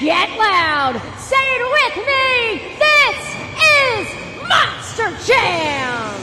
get loud. Say it with me. This is Monster Jam.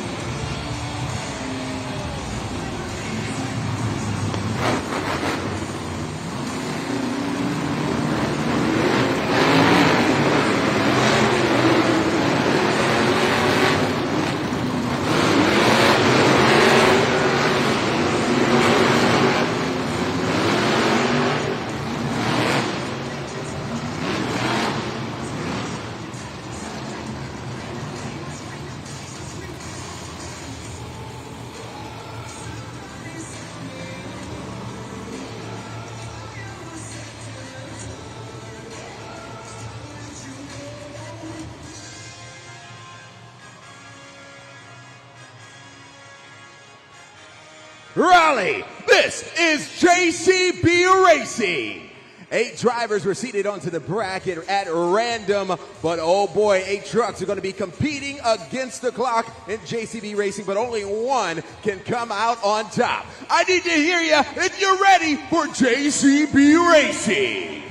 Raleigh, this is JCB Racing. 8 drivers were seated onto the bracket at random, but oh boy, 8 trucks are going to be competing against the clock in JCB Racing, but only one can come out on top. I need to hear you if you're ready for JCB Racing.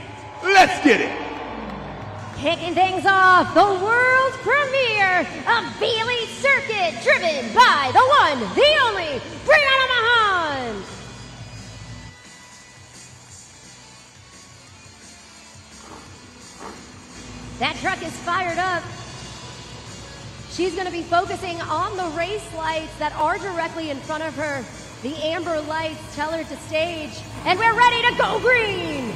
Let's get it. Kicking things off, the world premiere of Raleigh Circuit, driven by the one, the only, Brianna Mahan. That truck is fired up. She's going to be focusing on the race lights that are directly in front of her. The amber lights tell her to stage, and we're ready to go green.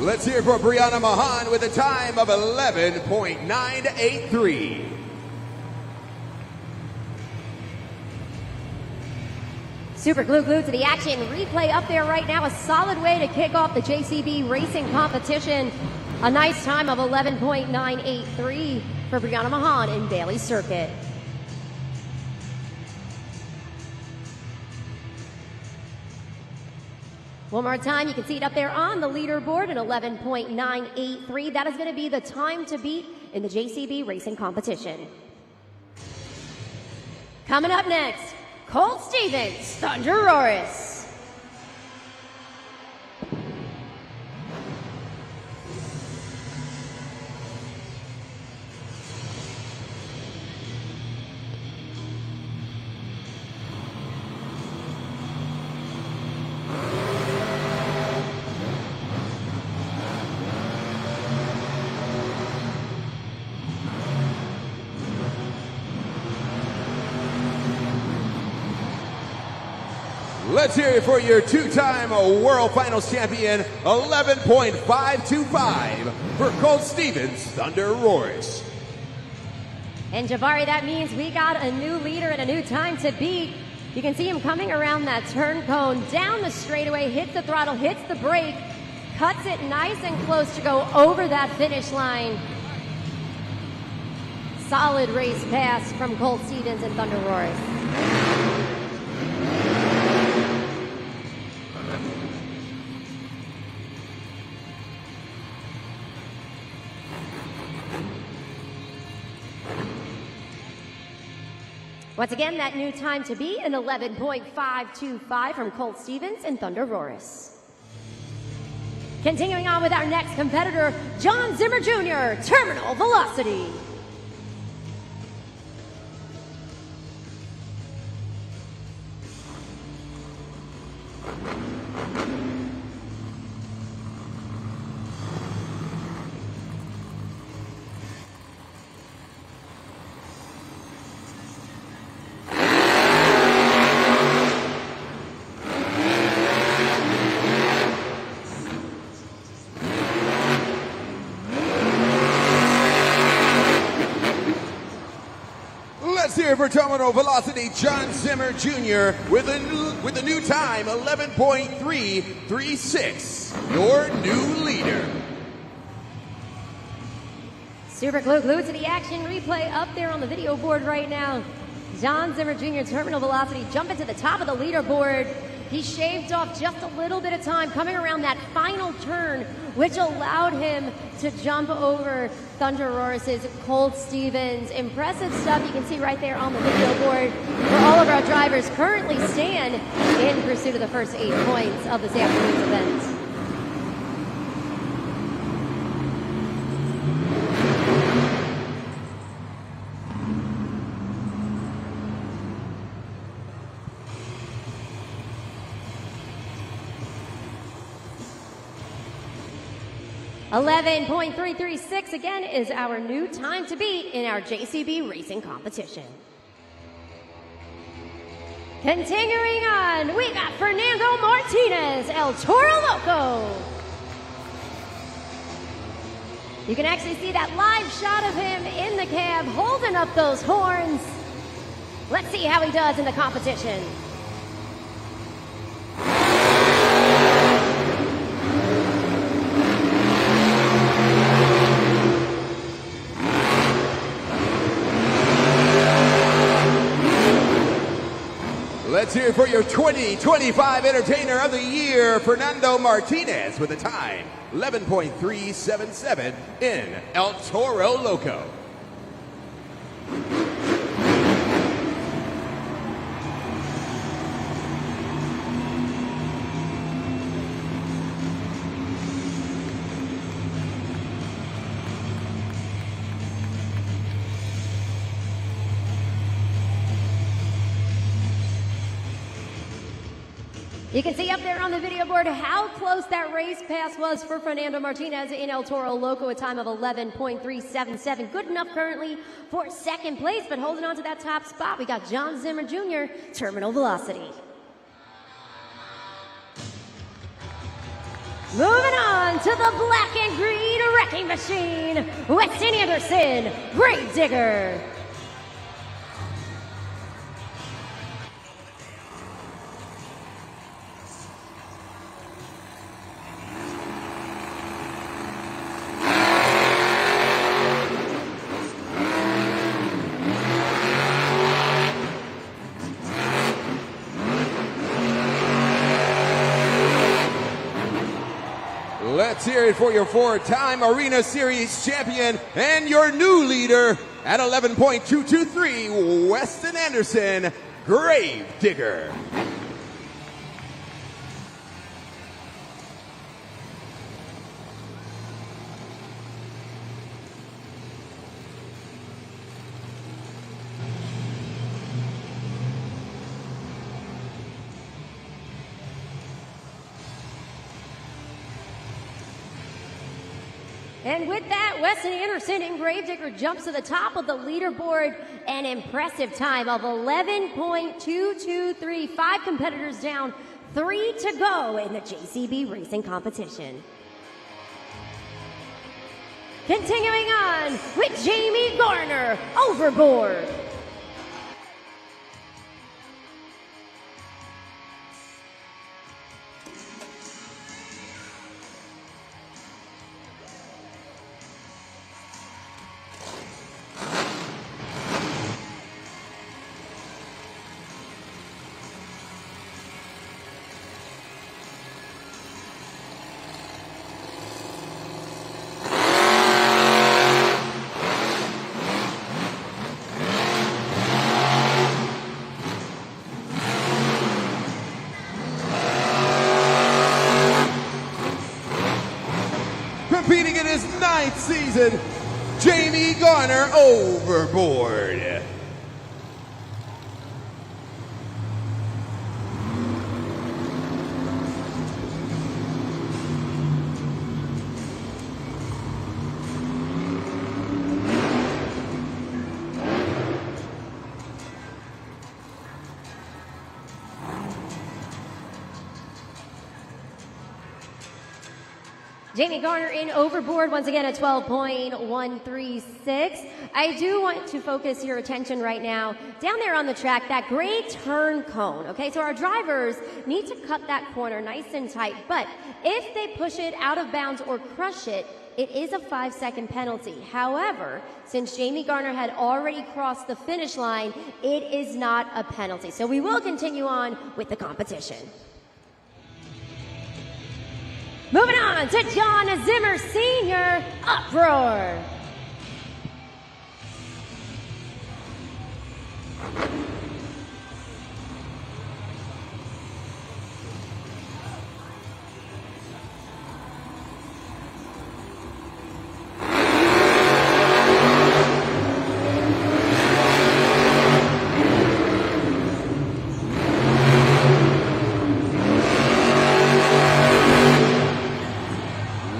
Let's hear for Brianna Mahan with a time of 11.983. Super glued to the action. Replay up there right now. A solid way to kick off the JCB Racing competition. A nice time of 11.983 for Brianna Mahan in Raleigh Circuit. One more time, you can see it up there on the leaderboard at 11.983. That is going to be the time to beat in the JCB Racing competition. Coming up next, Colt Stevens, Thunder Roris. Let's hear it for your 2-time World Finals champion, 11.525 for Colt Stevens, Thunder Roris. And Jabari, that means we got a new leader and a new time to beat. You can see him coming around that turn cone, down the straightaway, hits the throttle, hits the brake, cuts it nice and close to go over that finish line. Solid race pass from Colt Stevens and Thunder Roris. Once again, that new time to beat, an 11.525 from Colt Stevens and Thunder Roris. Continuing on with our next competitor, John Zimmer Jr., Terminal Velocity. Here for Terminal Velocity, John Zimmer Jr. with a new time, 11.336. Your new leader. Super glued to the action. Replay up there on the video board right now. John Zimmer Jr. Terminal Velocity jumping to the top of the leaderboard. He shaved off just a little bit of time coming around that final turn, which allowed him to jump over Thunder Roaris' Colt Stevens. Impressive stuff you can see right there on the video board where all of our drivers currently stand in pursuit of the first 8 points of this afternoon's event. .336 again is our new time to beat in our JCB racing competition. Continuing on, we got Fernando Martinez, El Toro Loco. You can actually see that live shot of him in the cab holding up those horns. Let's see how he does in the competition. Let's hear it for your 2025 Entertainer of the Year, Fernando Martinez, with a time 11.377 in El Toro Loco. You can see up there on the video board how close that race pass was for Fernando Martinez in El Toro Loco, a time of 11.377. Good enough currently for second place, but holding on to that top spot, we got John Zimmer Jr., Terminal Velocity. Moving on to the black and green wrecking machine, Weston Anderson, Grave Digger. Let's hear it for your 4-time Arena Series champion and your new leader at 11.223, Weston Anderson, Grave Digger. And with that, Weston Anderson and Grave Digger jumps to the top of the leaderboard. An impressive time of 11.223. 5 competitors down, 3 to go in the JCB racing competition. Continuing on with Jamie Garner, Overboard. Competing in his 9th season, Jamie Garner, Overboard. Jamie Garner in Overboard, once again at 12.136. I do want to focus your attention right now down there on the track, that gray turn cone, okay? So our drivers need to cut that corner nice and tight, but if they push it out of bounds or crush it, it is a 5-second penalty. However, since Jamie Garner had already crossed the finish line, it is not a penalty. So we will continue on with the competition. Moving on to John Zimmer Sr., Uproar.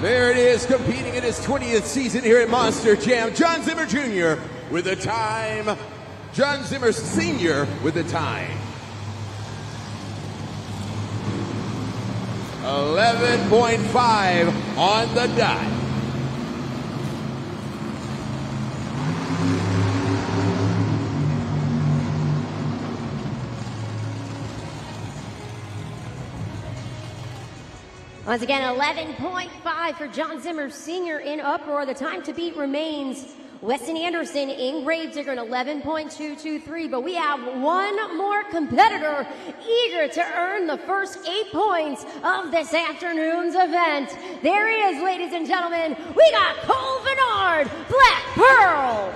There it is, competing in his 20th season here at Monster Jam. John Zimmer Jr. with the time. John Zimmer Sr. with the time. 11.5 on the dot. Once again, 11.5 for John Zimmer Sr. in Uproar. The time to beat remains Weston Anderson in Gravedigger at 11.223. But we have one more competitor eager to earn the first 8 points of this afternoon's event. There he is, ladies and gentlemen. We got Cole Bernard, Black Pearl.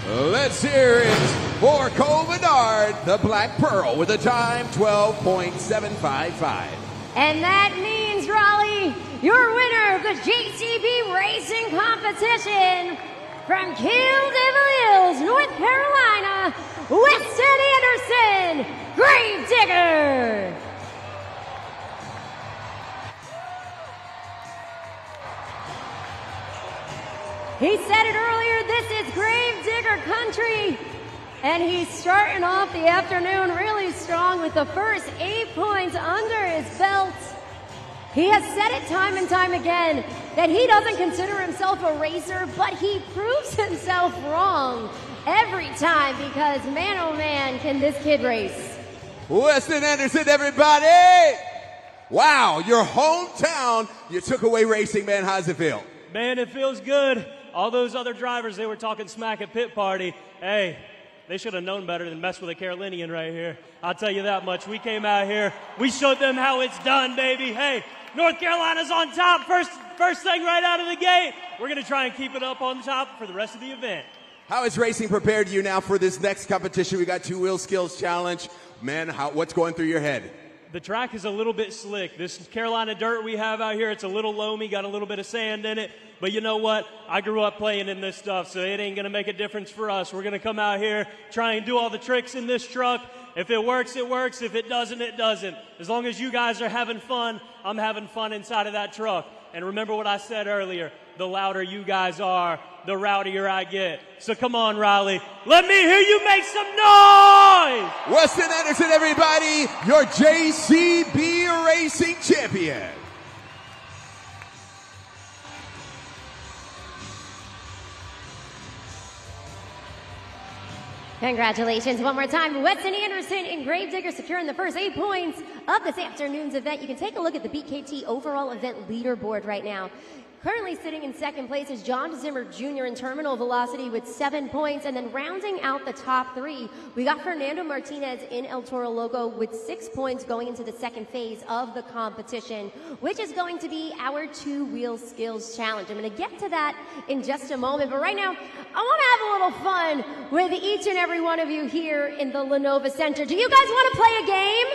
Let's hear it for Cole Bernard, the Black Pearl, with a time 12.755. And that means, Raleigh, your winner of the JCB Racing Competition from Killdevil Hills, North Carolina, Weston Anderson, Gravedigger. He said it earlier, this is Gravedigger country. And he's starting off the afternoon really strong with the first 8 points under his belt. He has said it time and time again that he doesn't consider himself a racer, but he proves himself wrong every time because, man, oh man, can this kid race. Weston Anderson, everybody! Wow, your hometown, you took away racing, man. How's it feel? Man, it feels good. All those other drivers, they were talking smack at pit party. Hey, they should have known better than mess with a Carolinian right here. I'll tell you that much. We came out here. We showed them how it's done, baby. Hey, North Carolina's on top. First thing right out of the gate. We're going to try and keep it up on top for the rest of the event. How is racing prepared you now for this next competition? We got Two Wheel Skills Challenge. Man, what's going through your head? The track is a little bit slick. This Carolina dirt we have out here, it's a little loamy, got a little bit of sand in it. But you know what? I grew up playing in this stuff, so it ain't going to make a difference for us. We're going to come out here, try and do all the tricks in this truck. If it works, it works. If it doesn't, it doesn't. As long as you guys are having fun, I'm having fun inside of that truck. And remember what I said earlier, the louder you guys are, the rowdier I get. So come on, Raleigh. Let me hear you make some noise! Weston Anderson, everybody, your JCB Racing champion. Congratulations one more time. Weston Anderson and Gravedigger securing the first 8 points of this afternoon's event. You can take a look at the BKT overall event leaderboard right now. Currently sitting in second place is John Zimmer Jr. in terminal velocity with 7 points. And then rounding out the top 3, we got Fernando Martinez in El Toro Loco with 6 points going into the second phase of the competition, which is going to be our two-wheel skills challenge. I'm going to get to that in just a moment. But right now, I want to have a little fun with each and every one of you here in the Lenovo Center. Do you guys want to play a game?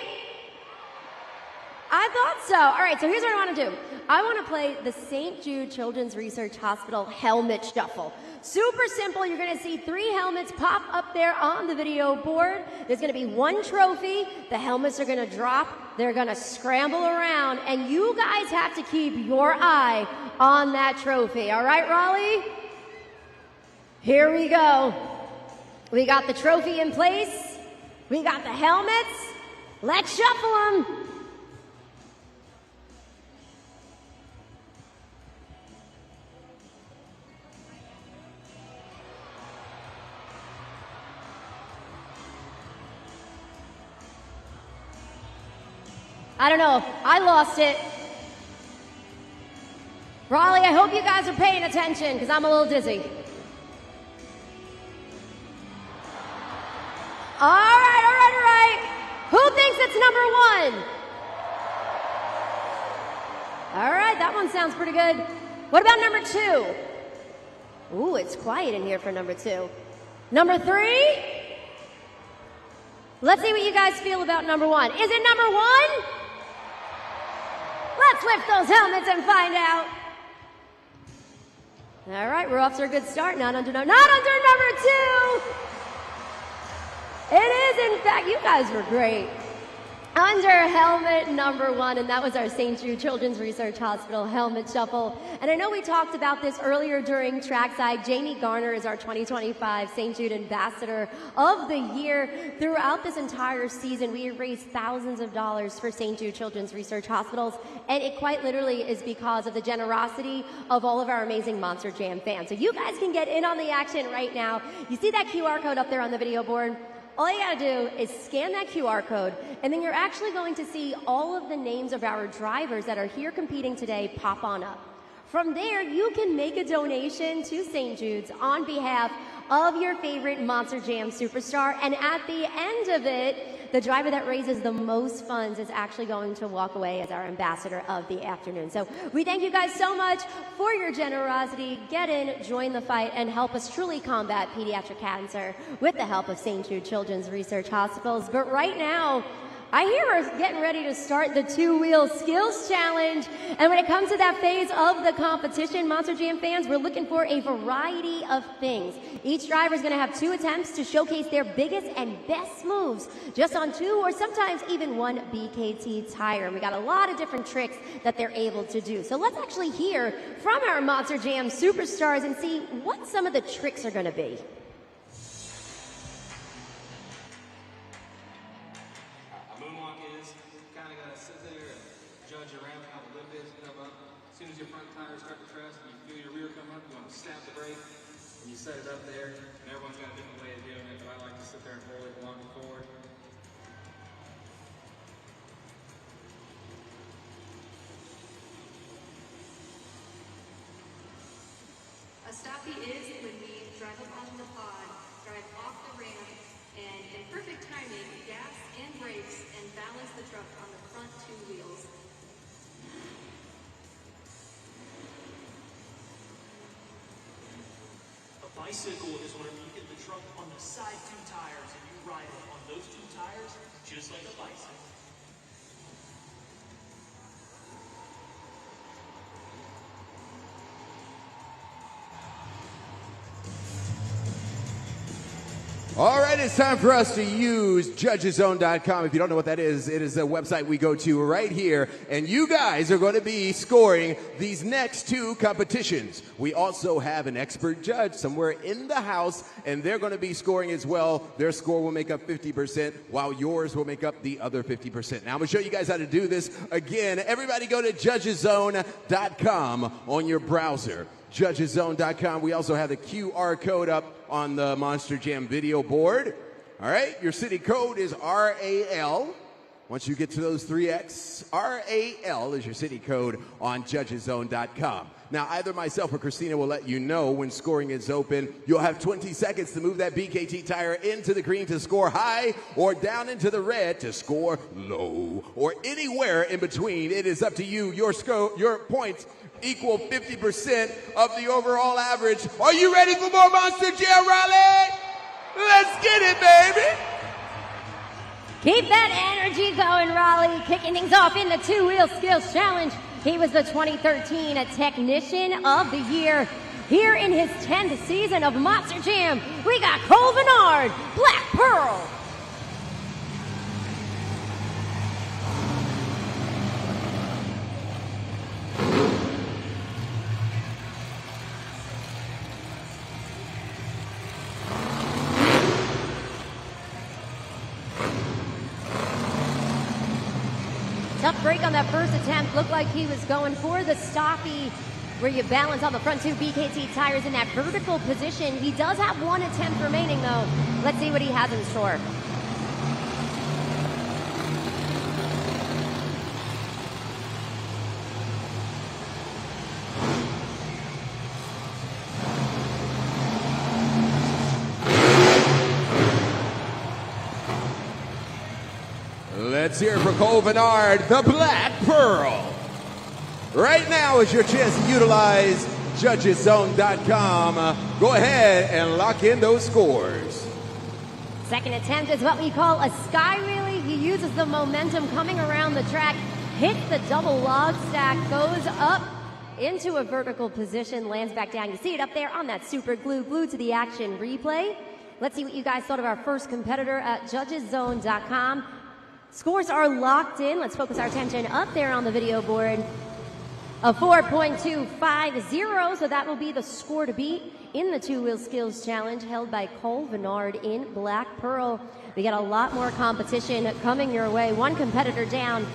I thought so. All right, so here's what I want to do. I want to play the St. Jude Children's Research Hospital helmet shuffle. Super simple. You're going to see 3 helmets pop up there on the video board. There's going to be 1 trophy. The helmets are going to drop. They're going to scramble around, and you guys have to keep your eye on that trophy. All right, Raleigh? Here we go. We got the trophy in place. We got the helmets. Let's shuffle them. I don't know. I lost it. Raleigh, I hope you guys are paying attention because I'm a little dizzy. All right. Who thinks it's number one? All right, that one sounds pretty good. What about number two? Ooh, it's quiet in here for number two. Number three? Let's see what you guys feel about number one. Is it number one? Let's lift those helmets and find out. All right, we're off to a good start. Not under number two. It is, in fact, you guys were great. Under helmet number one, and that was our St. Jude Children's Research Hospital helmet shuffle. And I know we talked about this earlier during trackside. Jamie Garner is our 2025 St. Jude Ambassador of the Year. Throughout this entire season, we have raised thousands of dollars for St. Jude Children's Research Hospitals, and it quite literally is because of the generosity of all of our amazing Monster Jam fans. So you guys can get in on the action right now. You see that QR code up there on the video board? All you gotta do is scan that QR code, and then you're actually going to see all of the names of our drivers that are here competing today pop on up. From there, you can make a donation to St. Jude's on behalf of your favorite Monster Jam superstar, and at the end of it, the driver that raises the most funds is actually going to walk away as our ambassador of the afternoon. So we thank you guys so much for your generosity. Get in, join the fight, and help us truly combat pediatric cancer with the help of St. Jude Children's Research Hospitals. But right now, I hear we're getting ready to start the two-wheel skills challenge. And when it comes to that phase of the competition, Monster Jam fans, we're looking for a variety of things. Each driver is going to have 2 attempts to showcase their biggest and best moves just on 2 or sometimes even 1 BKT tire. And we got a lot of different tricks that they're able to do. So let's actually hear from our Monster Jam superstars and see what some of the tricks are going to be. Set it up there, and everyone's got a different way of doing it, but I like to sit there and hold it along and forward. A stoppie is when we drive up on the pod, drive off the ramp, and in perfect timing, gas and brakes, and balance the truck on the front 2 wheels. Bicycle is whenever you get the truck on the side 2 tires and you ride it on those 2 tires just like a bicycle. All right, it's time for us to use judgeszone.com. If you don't know what that is, it is a website we go to right here, and you guys are going to be scoring these next 2 competitions. We also have an expert judge somewhere in the house, and they're going to be scoring as well. Their score will make up 50%, while yours will make up the other 50%. Now, I'm going to show you guys how to do this. Again, everybody go to judgeszone.com on your browser. Judgeszone.com. We also have the QR code up on the Monster Jam video board. All right, your city code is RAL. Once you get to those 3X, RAL is your city code on judgeszone.com. Now, either myself or Christina will let you know when scoring is open. You'll have 20 seconds to move that BKT tire into the green to score high, or down into the red to score low, or anywhere in between. It is up to you. Your points equal 50% of the overall average. Are you ready for more Monster Jam, Raleigh? Let's get it, baby. Keep that energy going, Raleigh. Kicking things off in the 2-wheel skills challenge. He was the 2013 Technician of the Year. Here in his 10th season of Monster Jam, we got Cole Bernard, Black Pearl. Tough break on that first attempt. Looked like he was going for the stoppie where you balance on the front 2 BKT tires in that vertical position. He does have 1 attempt remaining, though. Let's see what he has in store. Let's hear it for Cole Bernard, the Black Pearl. Right now is your chance to utilize judgeszone.com. Go ahead and lock in those scores. Second attempt is what we call a sky wheelie. He uses the momentum coming around the track, hits the double log stack, goes up into a vertical position, lands back down. You see it up there on that super glue, glued to the action replay. Let's see what you guys thought of our first competitor at judgeszone.com. Scores are locked in. Let's focus our attention up there on the video board. A 4.250, so that will be the score to beat in the two-wheel skills challenge held by Cole Bernard in Black Pearl. We got a lot more competition coming your way. One competitor down,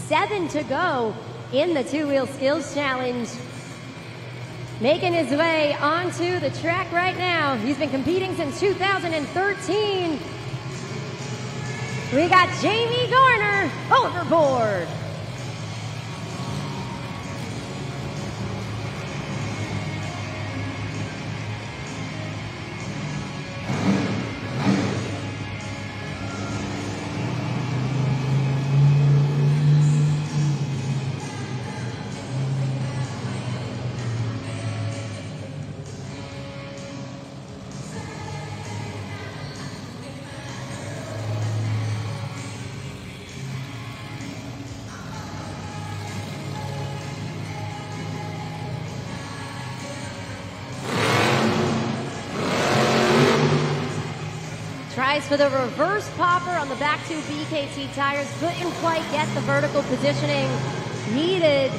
7 to go in the two-wheel skills challenge. Making his way onto the track right now. He's been competing since 2013. We got Jamie Garner overboard. Tries for the reverse popper on the back two BKT tires. Couldn't quite get the vertical positioning needed.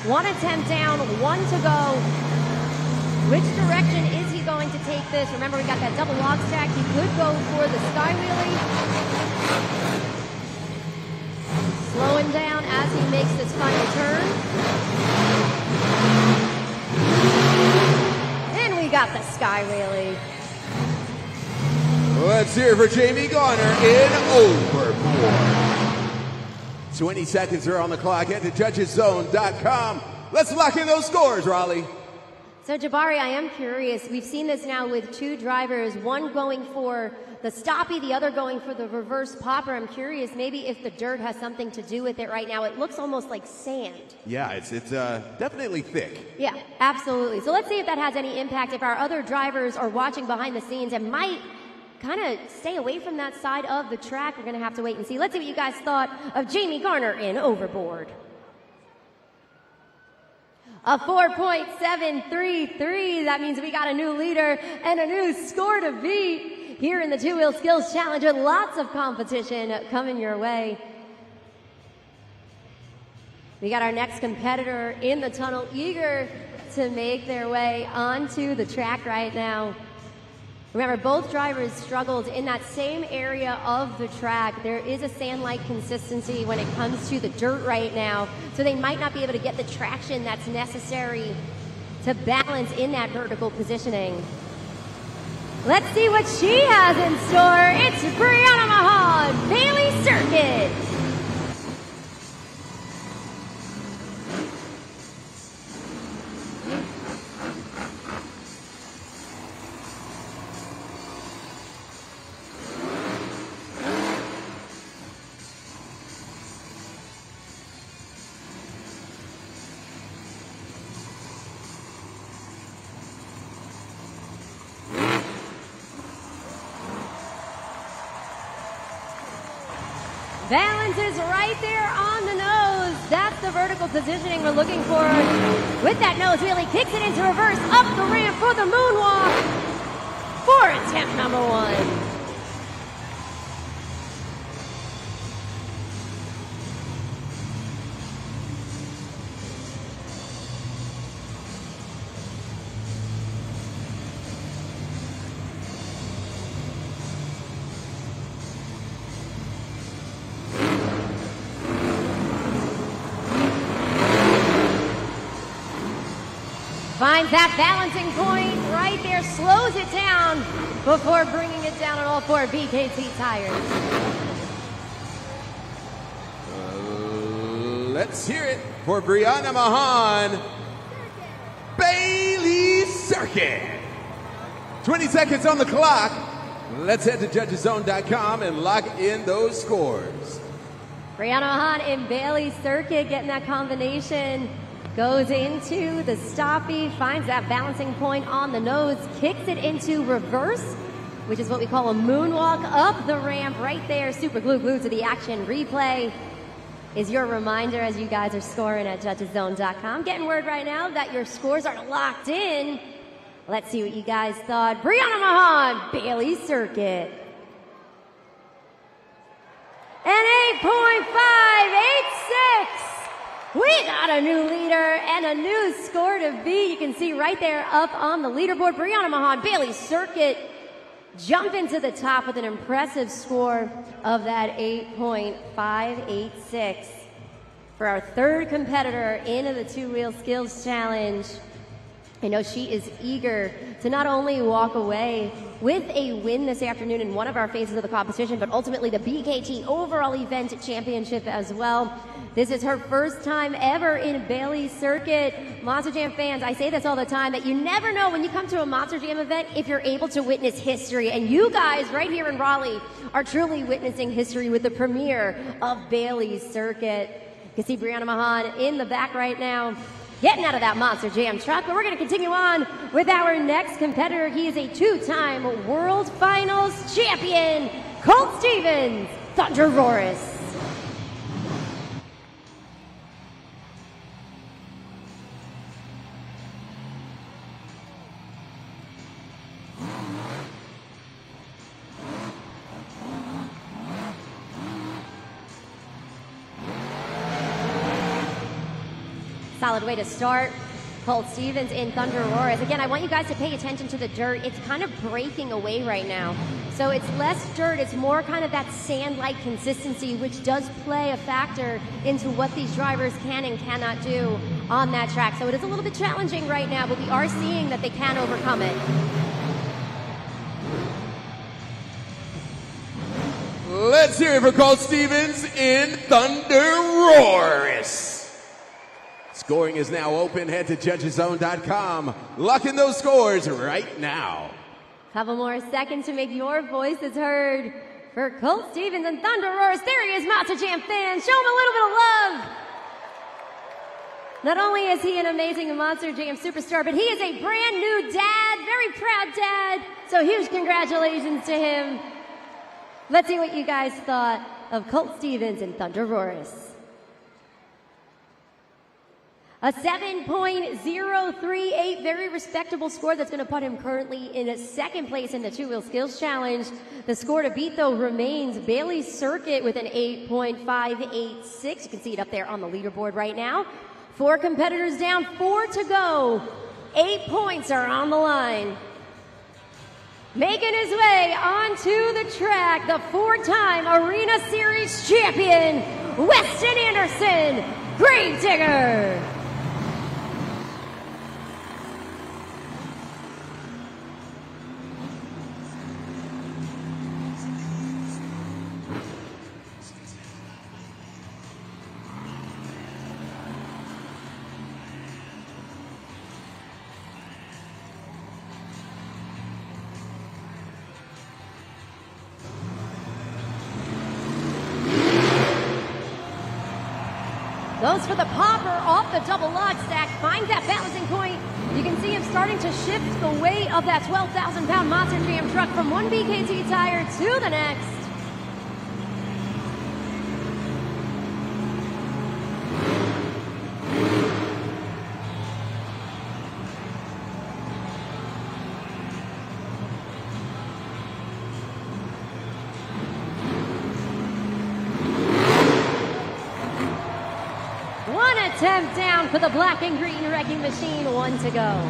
One attempt down, 1 to go. Which direction is he going to take this? Remember, we got that double log stack. He could go for the sky wheelie. Slowing down as he makes this final turn. And we got the sky wheelie. Let's hear it for Jamie Garner in overboard. 20 seconds are on the clock. Head to judgeszone.com. Let's lock in those scores, Raleigh. So, Jabari, I am curious. We've seen this now with two drivers, one going for the stoppie, the other going for the reverse popper. I'm curious maybe if the dirt has something to do with it right now. It looks almost like sand. Yeah, it's definitely thick. Yeah, absolutely. So let's see if that has any impact. If our other drivers are watching behind the scenes and might kind of stay away from that side of the track. We're going to have to wait and see. Let's see what you guys thought of Jamie Garner in overboard. A 4.733. That means we got a new leader and a new score to beat here in the two-wheel skills challenger. Lots of competition coming your way. We got our next competitor in the tunnel, eager to make their way onto the track right now. Remember, both drivers struggled in that same area of the track. There is a sand-like consistency when it comes to the dirt right now, so they might not be able to get the traction that's necessary to balance in that vertical positioning. Let's see what she has in store. It's Brianna Mahan, Bailey Circuit. Balance is right there on the nose. That's the vertical positioning we're looking for. With that nose wheelie, kicks it into reverse, up the ramp for the moonwalk for attempt number 1. Finds that balancing point right there, slows it down before bringing it down on all 4 BKT tires. Let's hear it for Brianna Mahan, Bailey Circuit. 20 seconds on the clock. Let's head to judgeszone.com and lock in those scores. Brianna Mahan in Bailey's circuit getting that combination. Goes into the stoppie, finds that balancing point on the nose, kicks it into reverse, which is what we call a moonwalk up the ramp right there. Super glued to the action. Replay is your reminder as you guys are scoring at judgeszone.com. Getting word right now that your scores are locked in. Let's see what you guys thought. Brianna Mahan, Bailey's circuit. An 8.586. We got a new leader and a new score to beat. You can see right there up on the leaderboard. Brianna Mahan, Bailey's circuit, jumping to the top with an impressive score of that 8.586. For our third competitor into the two-wheel skills challenge, I know she is eager to not only walk away with a win this afternoon in one of our phases of the competition, but ultimately the BKT overall event championship as well. This is her first time ever in Bailey's circuit. Monster Jam fans, I say this all the time, that you never know when you come to a Monster Jam event if you're able to witness history. And you guys right here in Raleigh are truly witnessing history with the premiere of Bailey's circuit. You can see Brianna Mahan in the back right now, getting out of that Monster Jam truck. But we're going to continue on with our next competitor. He is a two-time World Finals champion, Colt Stevens, Thunder Roaris. Solid way to start. Colt Stevens in Thunder Roaris. Again, I want you guys to pay attention to the dirt. It's kind of breaking away right now. So it's less dirt, it's more kind of that sand-like consistency, which does play a factor into what these drivers can and cannot do on that track. So it is a little bit challenging right now, but we are seeing that they can overcome it. Let's hear it for Colt Stevens in Thunder Roaris. Scoring is now open. Head to judgeszone.com. Lock in those scores right now. Couple more seconds to make your voices heard for Colt Stevens and Thunder Roaris. There he is, Monster Jam fans. Show him a little bit of love. Not only is he an amazing Monster Jam superstar, but he is a brand new dad, very proud dad. So huge congratulations to him. Let's see what you guys thought of Colt Stevens and Thunder Roaris. A 7.038, very respectable score that's going to put him currently in second place in the two-wheel skills challenge. The score to beat, though, remains Bailey's circuit with an 8.586. You can see it up there on the leaderboard right now. 4 competitors down, 4 to go. 8 points are on the line. Making his way onto the track, the 4-time Arena Series champion, Weston Anderson, Gravedigger. Goes for the popper off the double log stack, finds that balancing point. You can see him starting to shift the weight of that 12,000-pound Monster Jam truck from one BKT tire to the next. Attempt down for the black and green wrecking machine. 1 to go.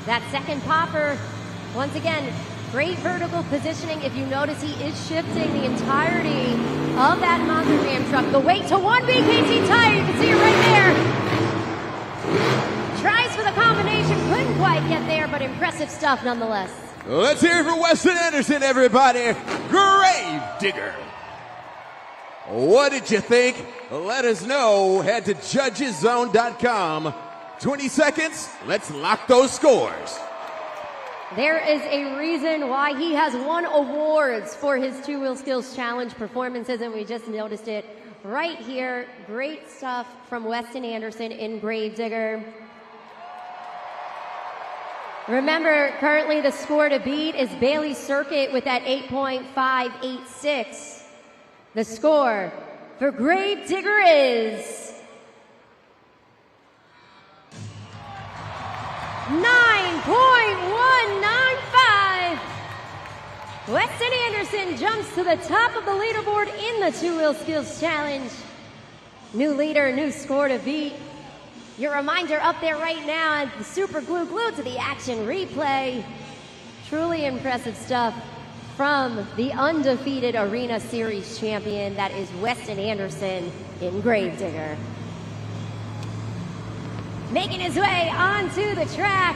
That second popper, once again, great vertical positioning. If you notice, he is shifting the entirety of that Monster Jam truck. The weight to one BKT tire. You can see it right there. quite get there, but impressive stuff nonetheless. Let's hear it for Weston Anderson, everybody. Grave Digger. What did you think? Let us know. Head to judgeszone.com. 20 seconds. Let's lock those scores. There is a reason why he has won awards for his two-wheel skills challenge performances, and we just noticed it right here. Great stuff from Weston Anderson in Gravedigger. Remember, currently the score to beat is Bailey Circuit with that 8.586. The score for Gravedigger is 9.195. Weston Anderson jumps to the top of the leaderboard in the two-wheel skills challenge. New leader, new score to beat. Your reminder up there right now at the Super Glued to the action replay. Truly impressive stuff from the undefeated Arena Series champion, that is Weston Anderson in Gravedigger. Making his way onto the track,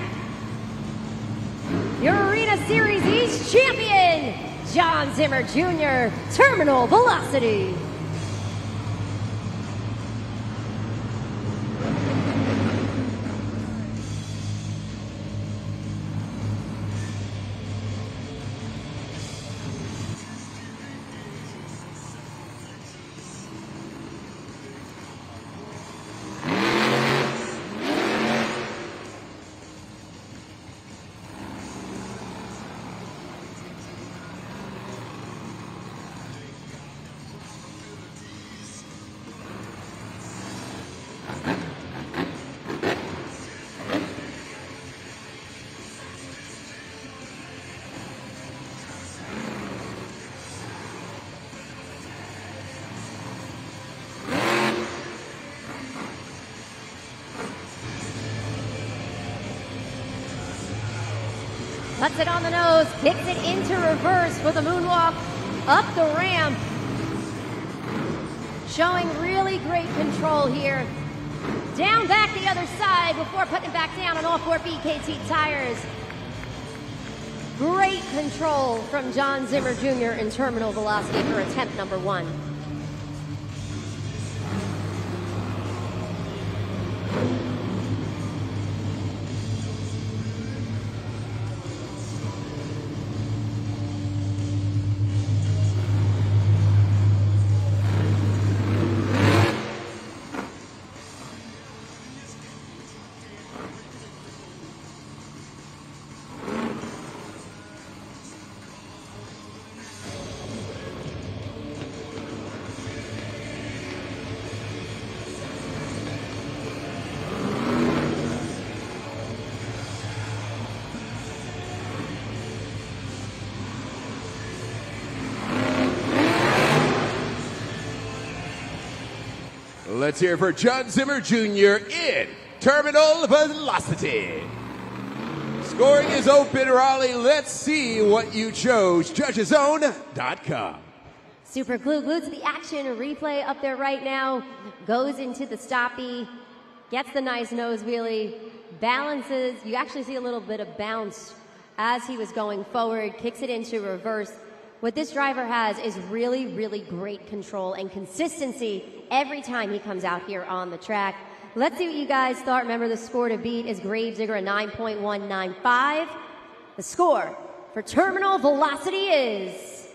your Arena Series East champion, John Zimmer Jr., Terminal Velocity. Puts it on the nose, kicks it into reverse for the moonwalk up the ramp. Showing really great control here. Down back the other side before putting it back down on all four BKT tires. Great control from John Zimmer Jr. in Terminal Velocity for attempt number 1. Let's hear for John Zimmer Jr. in Terminal Velocity. Scoring is open, Raleigh. Let's see what you chose. Judgeszone.com. Super glued to the action replay up there right now. Goes into the stoppie, gets the nice nose wheelie, balances. You actually see a little bit of bounce as he was going forward, kicks it into reverse. What this driver has is really, really great control and consistency every time he comes out here on the track. Let's see what you guys thought. Remember, the score to beat is Gravedigger at 9.195. The score for Terminal Velocity is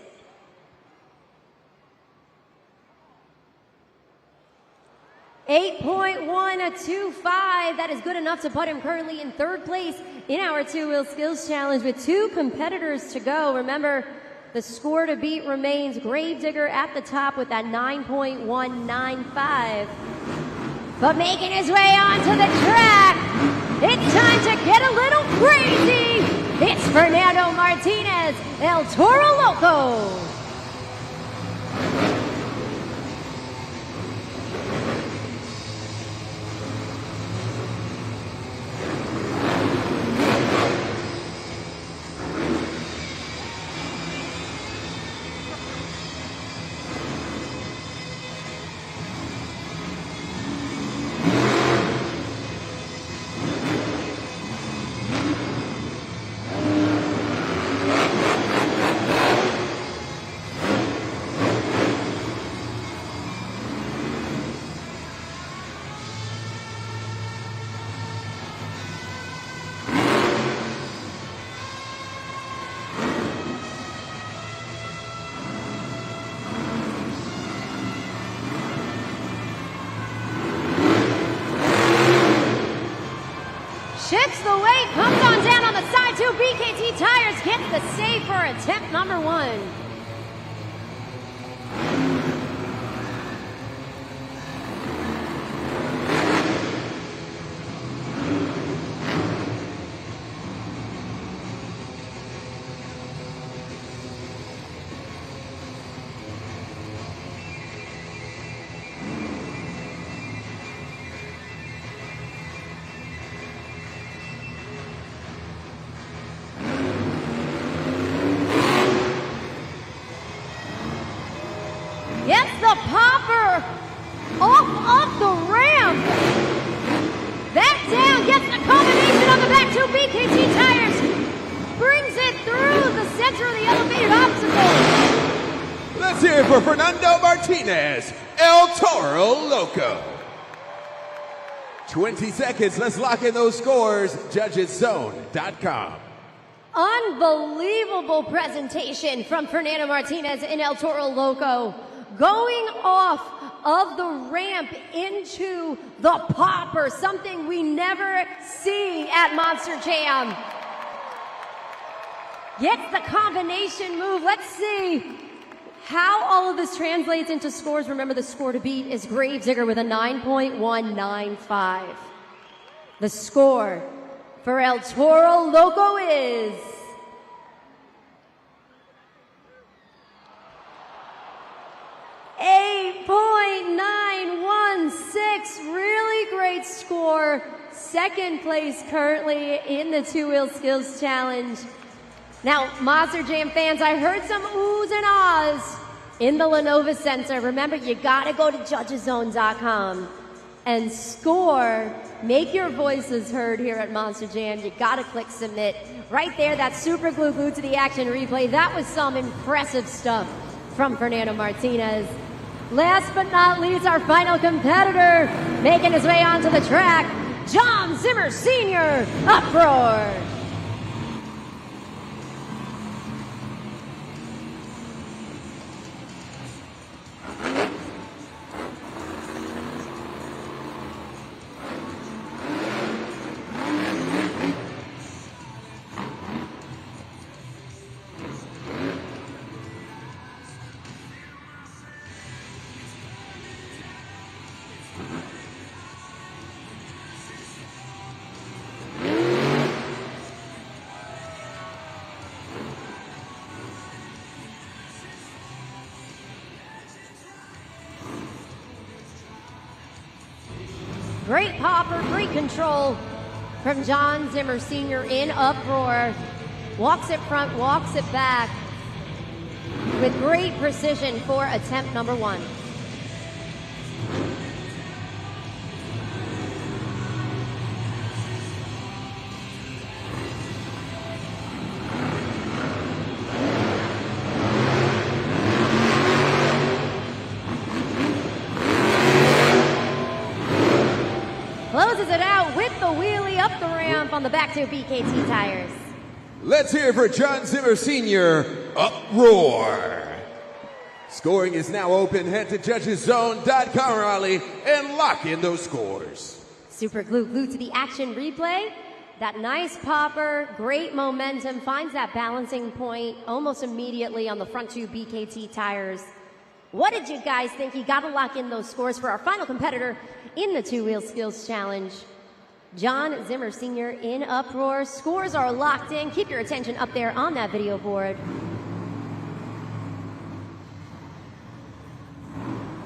8.125. That is good enough to put him currently in third place in our two-wheel skills challenge with 2 competitors to go. Remember, the score to beat remains Gravedigger at the top with that 9.195. But making his way onto the track, it's time to get a little crazy. It's Fernando Martinez, El Toro Loco. Shifts the weight, comes on down on the side two. BKT Tires gets the save for attempt number 1. Gets the popper off the ramp. Back down, gets the combination on the back two. BKT Tires brings it through the center of the elevated obstacle. Let's hear it for Fernando Martinez, El Toro Loco. 20 seconds, let's lock in those scores. JudgesZone.com. Unbelievable presentation from Fernando Martinez and El Toro Loco. Going off of the ramp into the popper, something we never see at Monster Jam. Gets the combination move. Let's see how all of this translates into scores. Remember, the score to beat is Gravedigger with a 9.195. The score for El Toro Loco is 8.916. Really great score. Second place currently in the two-wheel skills challenge. Now, Monster Jam fans, I heard some oohs and ahs in the Lenovo Center. Remember, you gotta go to JudgesZone.com and score. Make your voices heard here at Monster Jam. You gotta click submit. Right there, that super glue glued to the action replay. That was some impressive stuff from Fernando Martinez. Last but not least, our final competitor, making his way onto the track, John Zimmer Sr., Uproar. Great popper, great control from John Zimmer Sr. in Uproar. Walks it front, walks it back with great precision for attempt number 1. Closes it out with the wheelie up the ramp on the back two BKT Tires. Let's hear it for John Zimmer Sr., Uproar. Scoring is now open. Head to JudgesZone.com, Raleigh, and lock in those scores. Super glue glued to the action replay. That nice popper, great momentum, finds that balancing point almost immediately on the front two BKT Tires. What did you guys think? You got to lock in those scores for our final competitor in the two-wheel skills challenge. John Zimmer Sr. in Uproar. Scores are locked in. Keep your attention up there on that video board.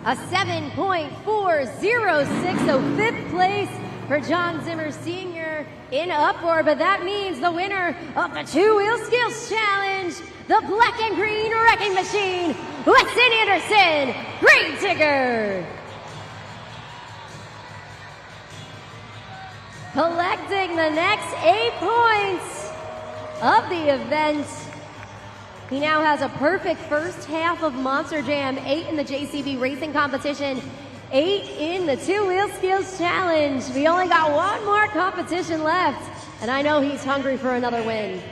A 7.406, so 5th place for John Zimmer Sr. in Uproar, but that means the winner of the two-wheel skills challenge, the black and green wrecking machine, Weston Anderson, Gravedigger. Collecting the next 8 points of the event. He now has a perfect first half of Monster Jam, 8 in the JCB racing competition, 8 in the two-wheel skills challenge. We only got one more competition left, and I know he's hungry for another win.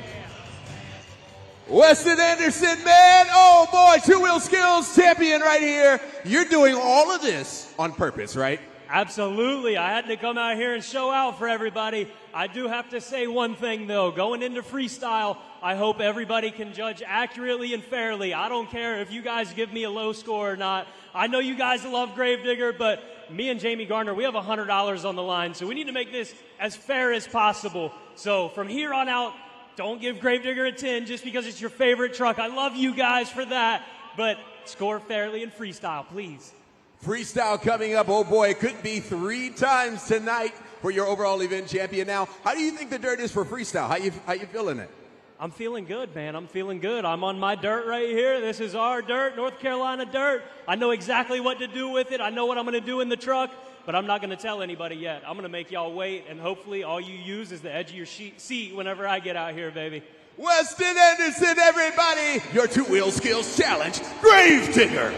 Weston Anderson, man, oh boy, two-wheel skills champion right here. You're doing all of this on purpose, right? Absolutely. I had to come out here and show out for everybody. I do have to say one thing, though. Going into freestyle, I hope everybody can judge accurately and fairly. I don't care if you guys give me a low score or not. I know you guys love Gravedigger, but me and Jamie Gardner, we have $100 on the line, so we need to make this as fair as possible. So from here on out, don't give Gravedigger a 10 just because it's your favorite truck. I love you guys for that, but score fairly in freestyle, please. Freestyle coming up. Oh boy, it could be 3 times tonight for your overall event champion. Now, how do you think the dirt is for freestyle? How you feeling it? I'm feeling good, man. I'm feeling good. I'm on my dirt right here. This is our dirt, North Carolina dirt. I know exactly what to do with it. I know what I'm going to do in the truck, but I'm not going to tell anybody yet. I'm going to make y'all wait, and hopefully all you use is the edge of your seat whenever I get out here, baby. Weston Anderson, everybody, your 2-wheel skills challenge, Gravedigger.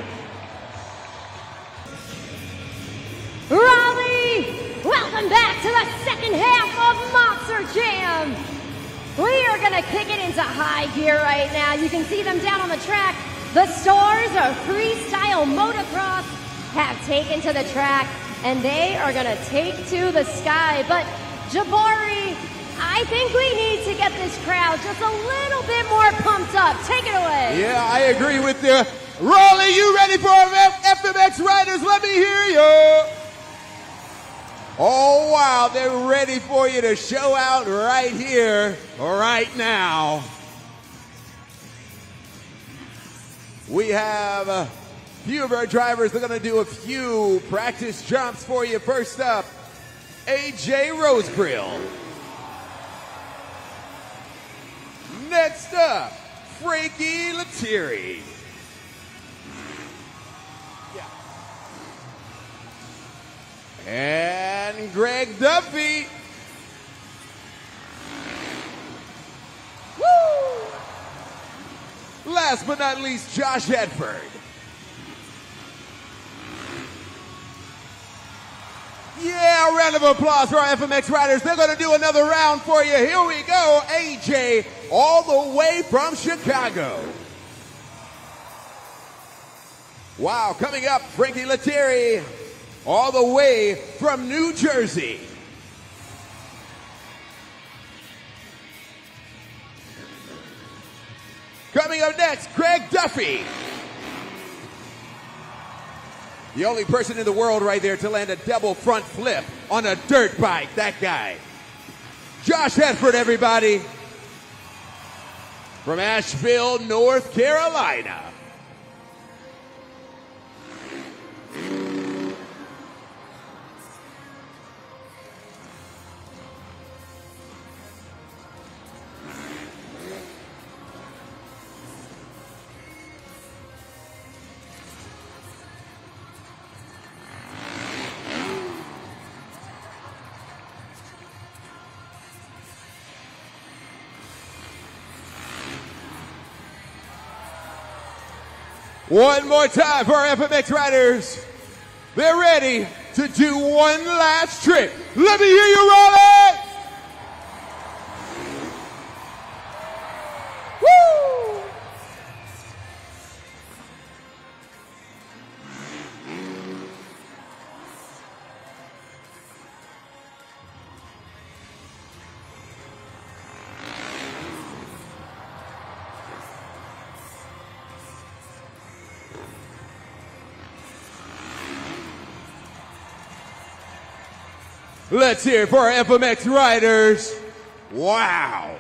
Raleigh, welcome back to the second half of Monster Jam. We are going to kick it into high gear right now. You can see them down on the track. The stars of Freestyle Motocross have taken to the track, and they are going to take to the sky. But Jabari, I think we need to get this crowd just a little bit more pumped up. Take it away. Yeah, I agree with you. Raleigh, you ready for our FMX riders? Let me hear you. Oh, wow, they're ready for you to show out right here, right now. We have a few of our drivers. They're going to do a few practice jumps for you. First up, AJ Rosegrill. Next up, Frankie Lettieri. And Greg Duffy. Woo! Last but not least, Josh Edford. Yeah, a round of applause for our FMX riders. They're going to do another round for you. Here we go. AJ, all the way from Chicago. Wow, coming up, Frankie Lettieri, all the way from New Jersey. Coming up next, Greg Duffy. The only person in the world right there to land a double front flip on a dirt bike, that guy. Josh Edford, everybody. From Asheville, North Carolina. One more time for our FMX riders. They're ready to do one last trick. Let me hear you, Raleigh! Woo! Let's hear it for our FMX riders. Wow.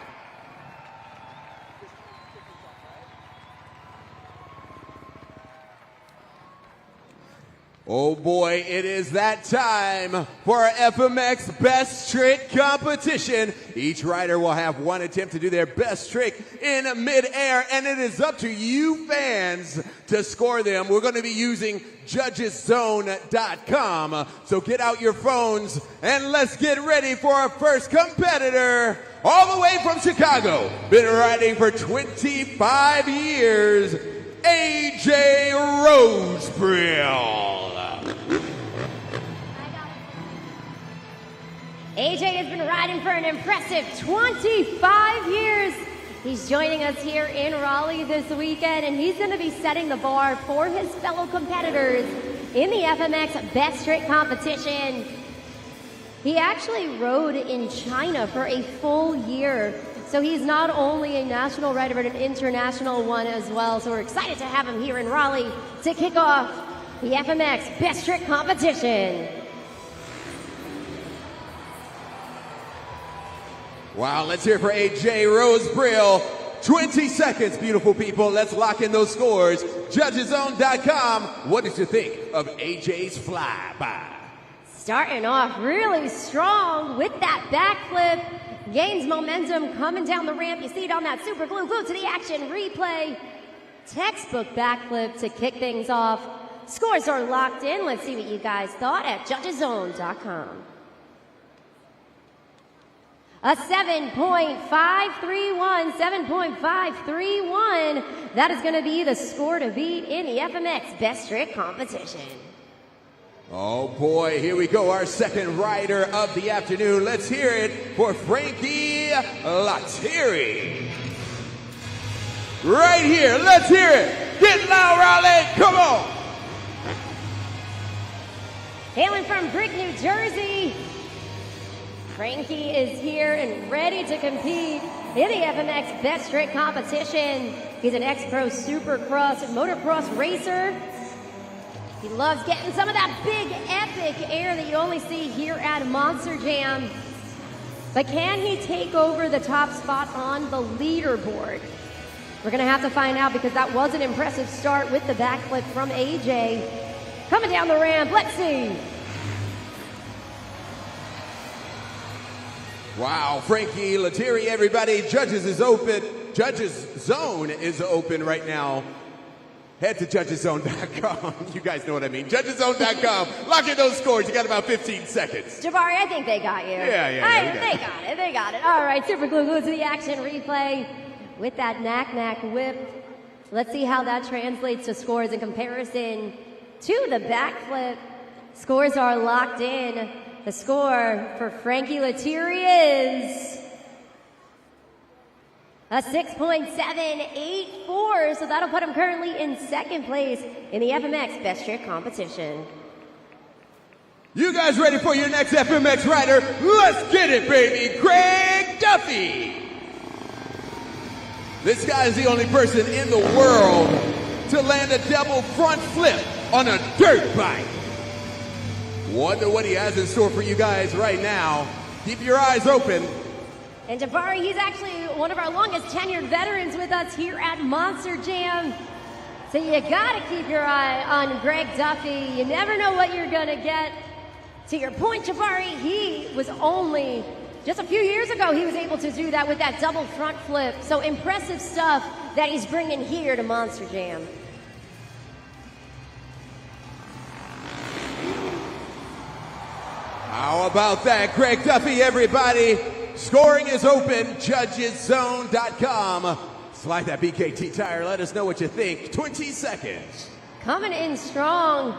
Oh boy, it is that time for our FMX Best Trick competition. Each rider will have one attempt to do their best trick in midair, and it is up to you fans to score them. We're going to be using judgeszone.com. So get out your phones and let's get ready for our first competitor. All the way from Chicago, been riding for 25 years, AJ Rosegrill. AJ has been riding for an impressive 25 years. He's joining us here in Raleigh this weekend, and he's going to be setting the bar for his fellow competitors in the FMX Best Trick competition. He actually rode in China for a full year. So he's not only a national rider, but an international one as well. So we're excited to have him here in Raleigh to kick off the FMX Best Trick competition. Wow, let's hear it for AJ Rosebrill. 20 seconds, beautiful people. Let's lock in those scores. Judgeszone.com. What did you think of AJ's flyby? Starting off really strong with that backflip. Gains momentum coming down the ramp. You see it on that super glue. Glue to the action replay. Textbook backflip to kick things off. Scores are locked in. Let's see what you guys thought at Judgeszone.com. A 7.531, 7.531. That is going to be the score to beat in the FMX Best Trick competition. Oh boy, here we go, our second rider of the afternoon. Let's hear it for Frankie Lettieri. Right here, let's hear it. Get loud, Raleigh, come on. Hailing from Brick, New Jersey, Frankie is here and ready to compete in the FMX Best Trick competition. He's an ex-pro supercross motocross racer. He loves getting some of that big, epic air that you only see here at Monster Jam. But can he take over the top spot on the leaderboard? We're going to have to find out because that was an impressive start with the backflip from AJ. Coming down the ramp, let's see. Wow, Frankie Lettieri, everybody. Judges is open. Judges Zone is open right now. Head to Judgeszone.com. You guys know what I mean. Judgeszone.com. Lock in those scores. You got about 15 seconds. Jabari, I think they got you. Yeah. They got it. All right, super glue to the action replay with that knack whip. Let's see how that translates to scores in comparison to the backflip. Scores are locked in. The score for Frankie Lettieri is a 6.784, so that'll put him currently in second place in the FMX Best Trick competition. You guys ready for your next FMX rider? Let's get it, baby. Greg Duffy. This guy is the only person in the world to land a double front flip on a dirt bike. Wonder what he has in store for you guys right now. Keep your eyes open. And Jabari, he's actually one of our longest tenured veterans with us here at Monster Jam. So you gotta keep your eye on Greg Duffy. You never know what you're gonna get. To your point, Jabari, he was only, just a few years ago, he was able to do that with that double front flip. So impressive stuff that he's bringing here to Monster Jam. How about that, Greg Duffy, everybody? Scoring is open, Judgeszone.com. Slide that BKT tire, let us know what you think. 20 seconds. Coming in strong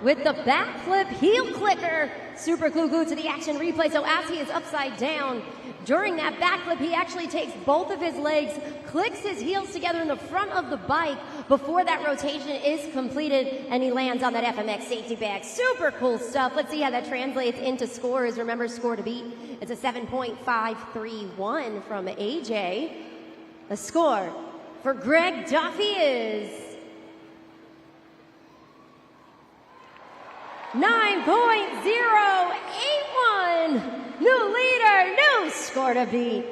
with the backflip heel clicker. Super glue to the action replay. So as he is upside down, during that backflip, he actually takes both of his legs, clicks his heels together in the front of the bike before that rotation is completed, and he lands on that FMX safety bag. Super cool stuff. Let's see how that translates into scores. Remember, score to beat. It's a 7.531 from AJ. The score for Greg Duffy is 9.081. New leader, new score to beat.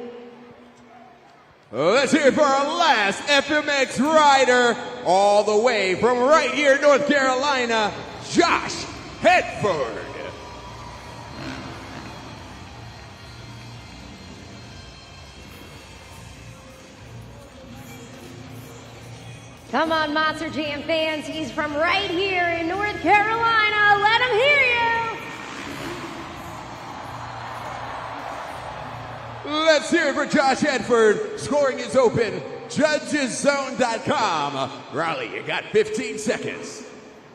Let's hear it for our last FMX rider, all the way from right here, North Carolina, Josh Hedford. Come on, Monster Jam fans. He's from right here in North Carolina. Let him hear you. Let's hear it for Josh Hedford. Scoring is open. Judgeszone.com. Raleigh, you got 15 seconds.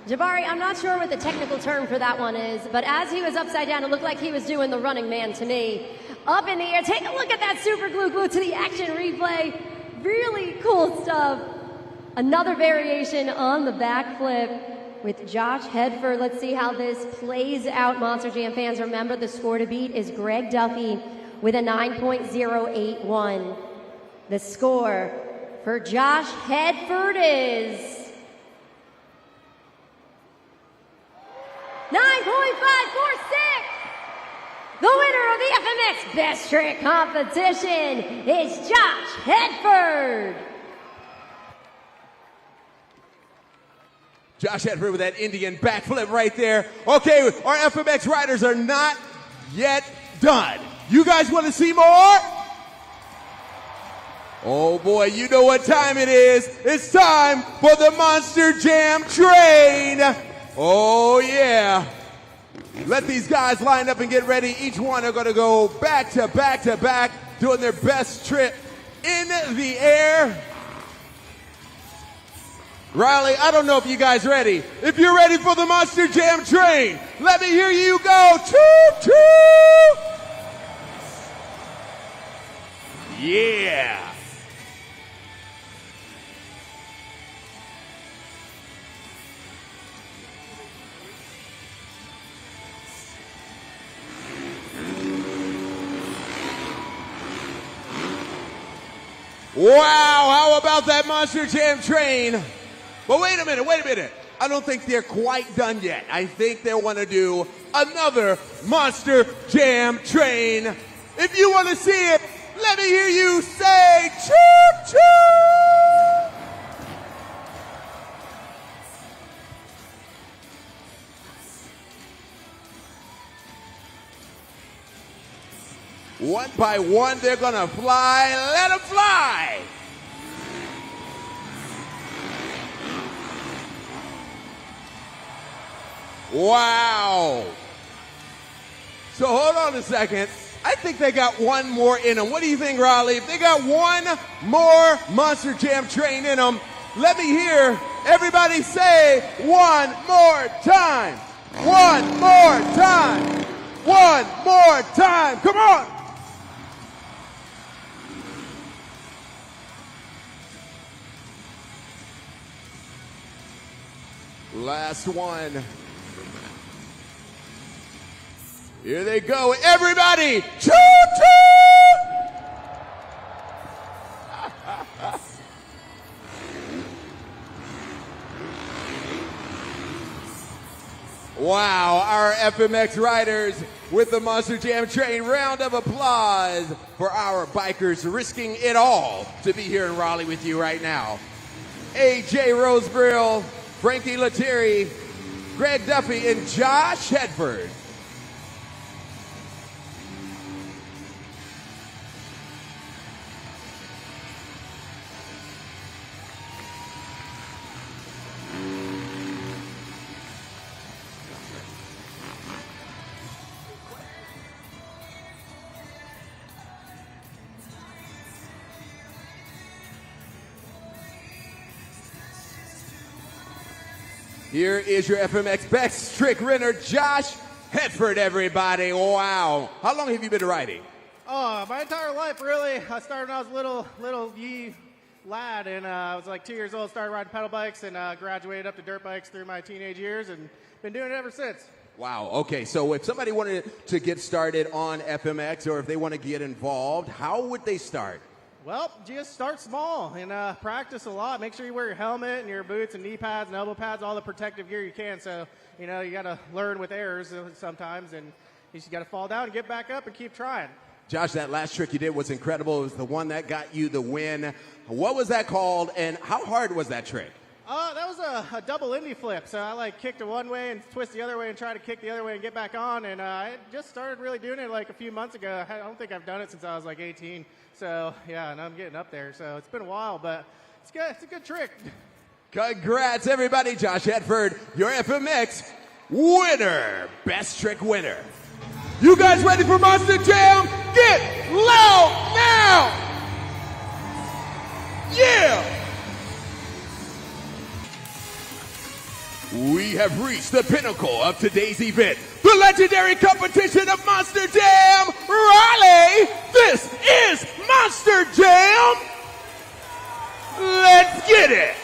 Jabari, I'm not sure what the technical term for that one is, but as he was upside down, it looked like he was doing the running man to me. Up in the air, take a look at that super glue to the action replay. Really cool stuff. Another variation on the backflip. with Josh Hedford. Let's see how this plays out, Monster Jam fans. Remember, the score to beat is Greg Duffy with a 9.081. The score for Josh Hedford is 9.546. The winner of the FMX Best Trick competition is Josh Hedford. Josh Hedford with that Indian backflip right there. Okay, our FMX riders are not yet done. You guys want to see more? Oh boy, you know what time it is. It's time for the Monster Jam train. Oh yeah. Let these guys line up and get ready. Each one are going to go back to back to back, doing their best trip in the air. Riley, I don't know if you guys ready. If you're ready for the Monster Jam train, let me hear you go. Choo choo! Yeah. Wow, how about that Monster Jam train? But wait a minute. I don't think they're quite done yet. I think they want to do another Monster Jam train. If you want to see it, let me hear you say choo choo! One by one, they're gonna fly. Let them fly! Wow. So hold on a second. I think they got one more in them. What do you think, Raleigh? If they got one more Monster Jam train in them, let me hear everybody say one more time. One more time. One more time. Come on. Last one. Here they go. Everybody, choo choo! Wow, our FMX riders with the Monster Jam train. Round of applause for our bikers risking it all to be here in Raleigh with you right now. AJ Rosebrill, Frankie Lettieri, Greg Duffy, and Josh Hedford. Here is your FMX Best Trick winner, Josh Hedford, everybody. Wow. How long have you been riding? Oh, my entire life, really. I started when I was a little wee lad, and I was like 2 years old, started riding pedal bikes, and graduated up to dirt bikes through my teenage years, and been doing it ever since. Wow. Okay, so if somebody wanted to get started on FMX, or if they want to get involved, how would they start? Well, just start small and practice a lot. Make sure you wear your helmet and your boots and knee pads and elbow pads, all the protective gear you can. So, you know, you got to learn with errors sometimes, and you just got to fall down and get back up and keep trying. Josh, that last trick you did was incredible. It was the one that got you the win. What was that called, and how hard was that trick? That was a double Indy flip. So I like kicked it one way and twist the other way and try to kick the other way and get back on. And I just started really doing it like a few months ago. I don't think I've done it since I was like 18. So yeah, and I'm getting up there. So it's been a while, but it's good. It's a good trick. Congrats, everybody. Josh Hedford, your FMX winner, best trick winner. You guys ready for Monster Jam? Get loud now! Yeah! We have reached the pinnacle of today's event, the legendary competition of Monster Jam Raleigh. This is Monster Jam. Let's get it.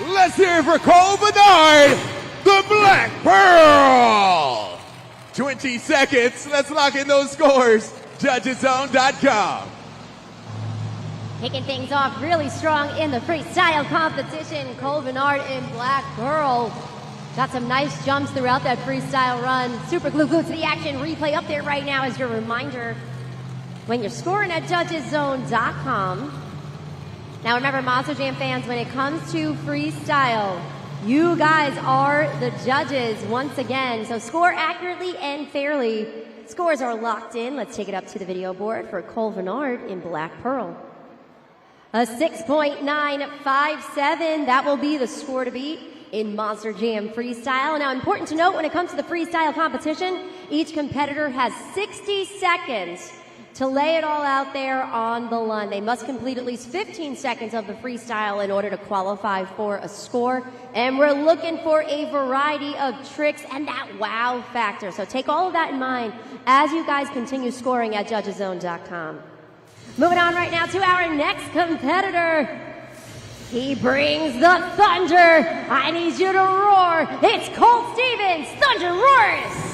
Let's hear it for Cole Bernard, the Black Pearl. 20 seconds. Let's lock in those scores. JudgesZone.com. Kicking things off really strong in the freestyle competition. Cole Bernard in Black Pearl. Got some nice jumps throughout that freestyle run. Super glue to the action replay up there right now as your reminder when you're scoring at JudgesZone.com. Now remember, Monster Jam fans, when it comes to freestyle, you guys are the judges once again. So score accurately and fairly. Scores are locked in. Let's take it up to the video board for Cole Bernard in Black Pearl. A 6.957. That will be the score to beat in Monster Jam Freestyle. Now, important to note, when it comes to the freestyle competition, each competitor has 60 seconds to lay it all out there on the line. They must complete at least 15 seconds of the freestyle in order to qualify for a score. And we're looking for a variety of tricks and that wow factor. So take all of that in mind as you guys continue scoring at JudgesZone.com. Moving on right now to our next competitor. He brings the thunder. I need you to roar. It's Colt Stevens, Thunder Roars.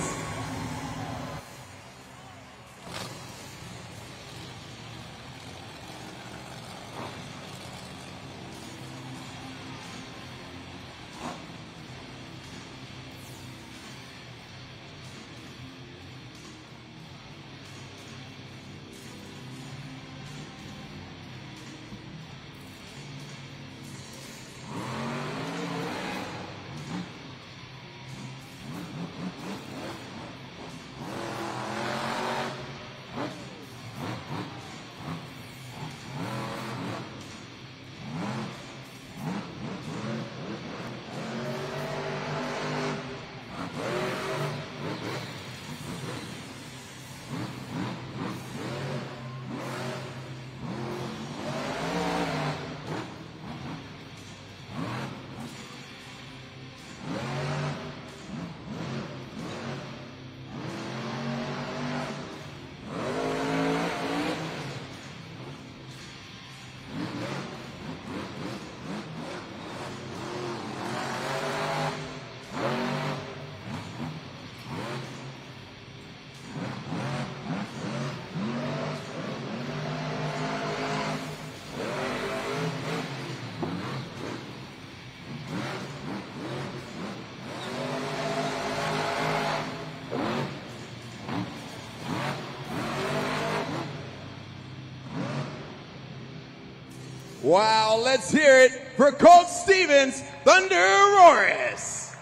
Wow, let's hear it for Colt Stevens, Thunder Roars.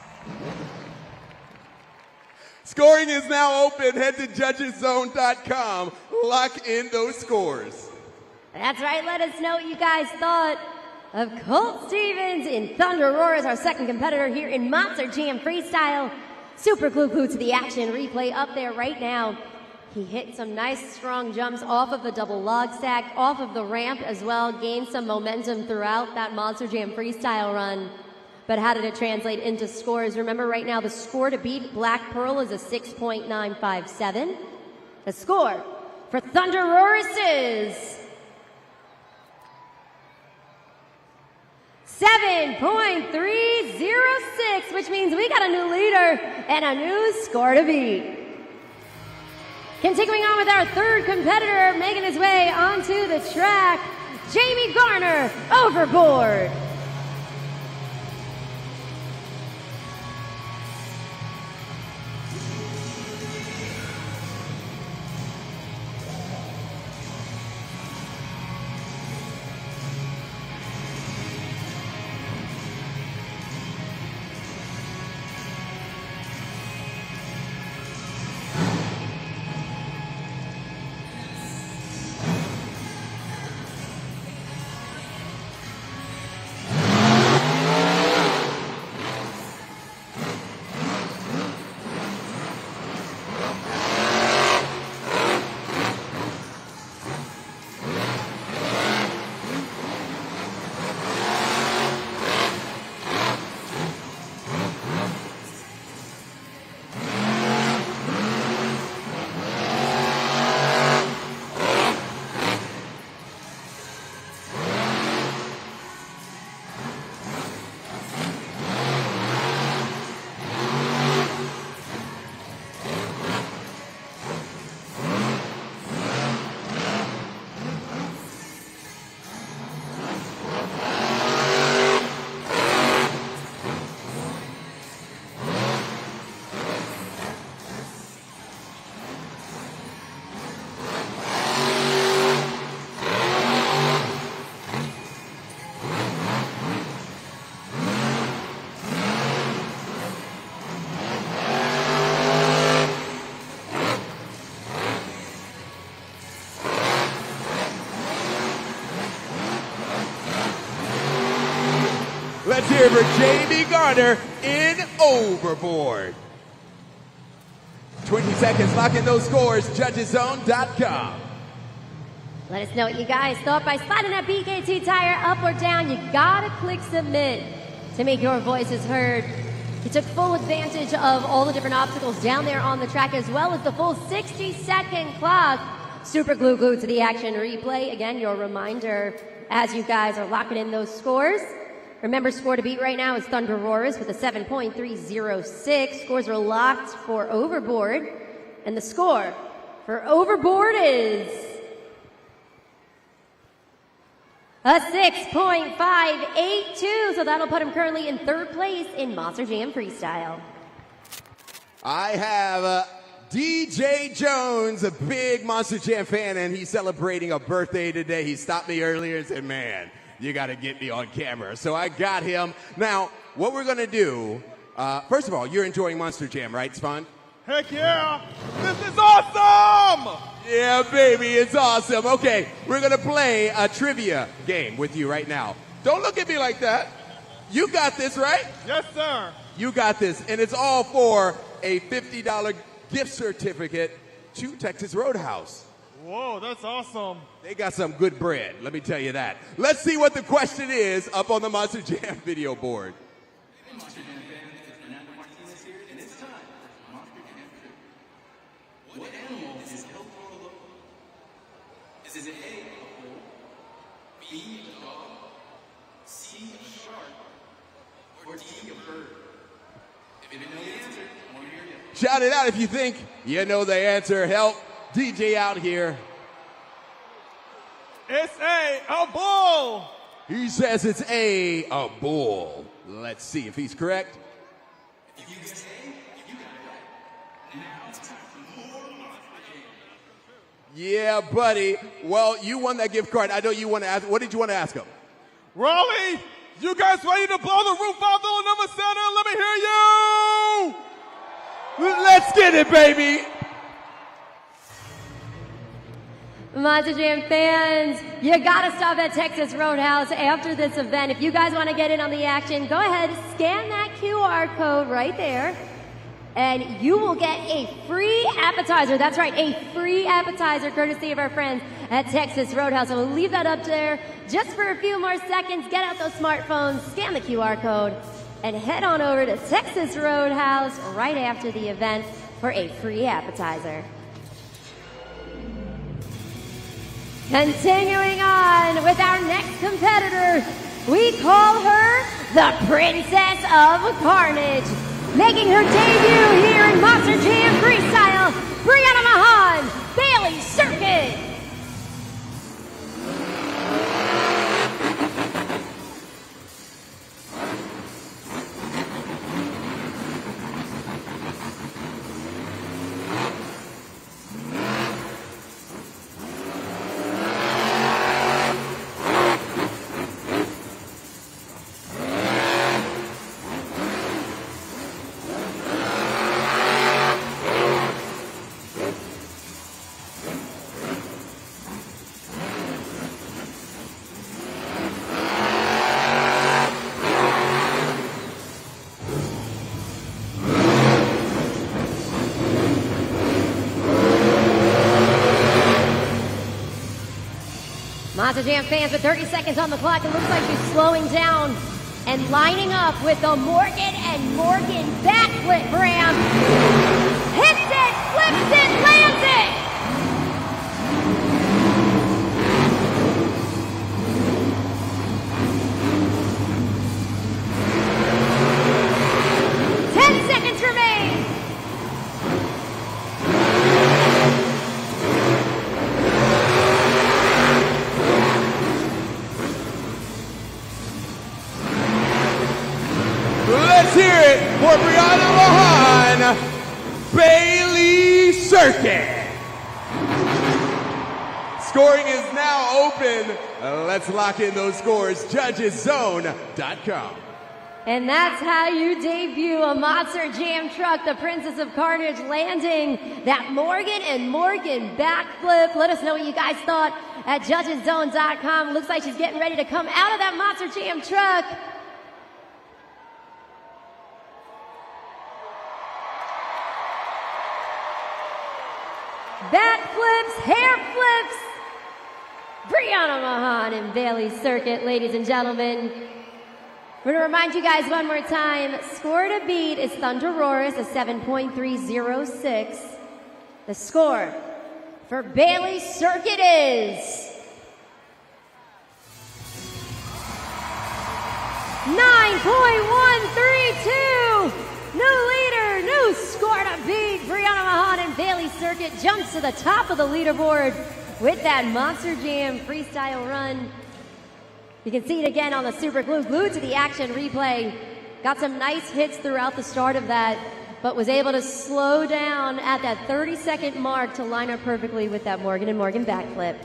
Scoring is now open. Head to JudgesZone.com. Lock in those scores. That's right. Let us know what you guys thought of Colt Stevens in Thunder Roars, our second competitor here in Monster Jam Freestyle. Super glue to the action replay up there right now. He hit some nice strong jumps off of the double log stack, off of the ramp as well, gained some momentum throughout that Monster Jam Freestyle run. But how did it translate into scores? Remember right now the score to beat Black Pearl is a 6.957. The score for Thunder Roars is 7.306, which means we got a new leader and a new score to beat. Continuing on with our third competitor, making his way onto the track, Jamie Garner, Overboard. Let's hear it for Jamie Garner in Overboard. 20 seconds, lock in those scores, judgeszone.com. Let us know what you guys thought by sliding that BKT tire up or down. You gotta click submit to make your voices heard. He took full advantage of all the different obstacles down there on the track, as well as the full 60-second clock. Super glued to the action replay. Again, your reminder as you guys are locking in those scores. Remember, score to beat right now is Thunder Roars with a 7.306. Scores are locked for Overboard. And the score for Overboard is a 6.582. So that'll put him currently in third place in Monster Jam Freestyle. I have DJ Jones, a big Monster Jam fan, and he's celebrating a birthday today. He stopped me earlier and said, man, you got to get me on camera. So I got him. Now, what we're going to do, first of all, you're enjoying Monster Jam, right? It's fun? Heck yeah! This is awesome! Yeah, baby, it's awesome. Okay, we're going to play a trivia game with you right now. Don't look at me like that. You got this, right? Yes, sir. You got this, and it's all for a $50 gift certificate to Texas Roadhouse. Whoa, that's awesome. They got some good bread, let me tell you that. Let's see what the question is up on the Monster Jam video board. Hey, Monster Jam fans, it's Fernando Martinez here, and it's time for Monster Jam Trivia. What animal is Toro Loco? Is it A, a bull, B, a dog, C, a shark, or D, a bird? If you know the answer, I want to hear you. Shout it out if you think you know the answer. Help DJ out here. It's a bull. He says it's a bull. Let's see if he's correct. If you guess A, you got it right. Now it's time for more Monster Jam. Yeah, buddy. Well, you won that gift card. I know you want to ask. What did you want to ask him? Raleigh, you guys ready to blow the roof off the number center? Let me hear you. Let's get it, baby. Monster Jam fans, you gotta stop at Texas Roadhouse after this event. If you guys want to get in on the action, go ahead, scan that QR code right there, and you will get a free appetizer. That's right, a free appetizer courtesy of our friends at Texas Roadhouse. And we'll leave that up there just for a few more seconds. Get out those smartphones, scan the QR code, and head on over to Texas Roadhouse right after the event for a free appetizer. Continuing on with our next competitor, we call her the Princess of Carnage. Making her debut here in Monster Jam Freestyle, Brianna Mahan, Bailey Circuit. Monster Jam fans with 30 seconds on the clock. It looks like she's slowing down and lining up with the Morgan and Morgan backflip ramp. Hits it, flips it, lands it! Let's hear it for Brianna Mahan, Bailey Circuit. Scoring is now open. Let's lock in those scores. Judgeszone.com. And that's how you debut a Monster Jam truck, the Princess of Carnage, landing that Morgan and Morgan backflip. Let us know what you guys thought at judgeszone.com. Looks like she's getting ready to come out of that Monster Jam truck. flips, hair flips. Brianna Mahan and Bailey Circuit, ladies and gentlemen. We're going to remind you guys one more time, score to beat is Thunder Roarus, a 7.306. The score for Bailey Circuit is 9.132. New leader, new score to beat. Brianna Mahan and Bailey Circuit jumps to the top of the leaderboard with that Monster Jam freestyle run. You can see it again on the Super Glue. Glued to the action replay. Got some nice hits throughout the start of that, but was able to slow down at that 30-second mark to line up perfectly with that Morgan & Morgan backflip.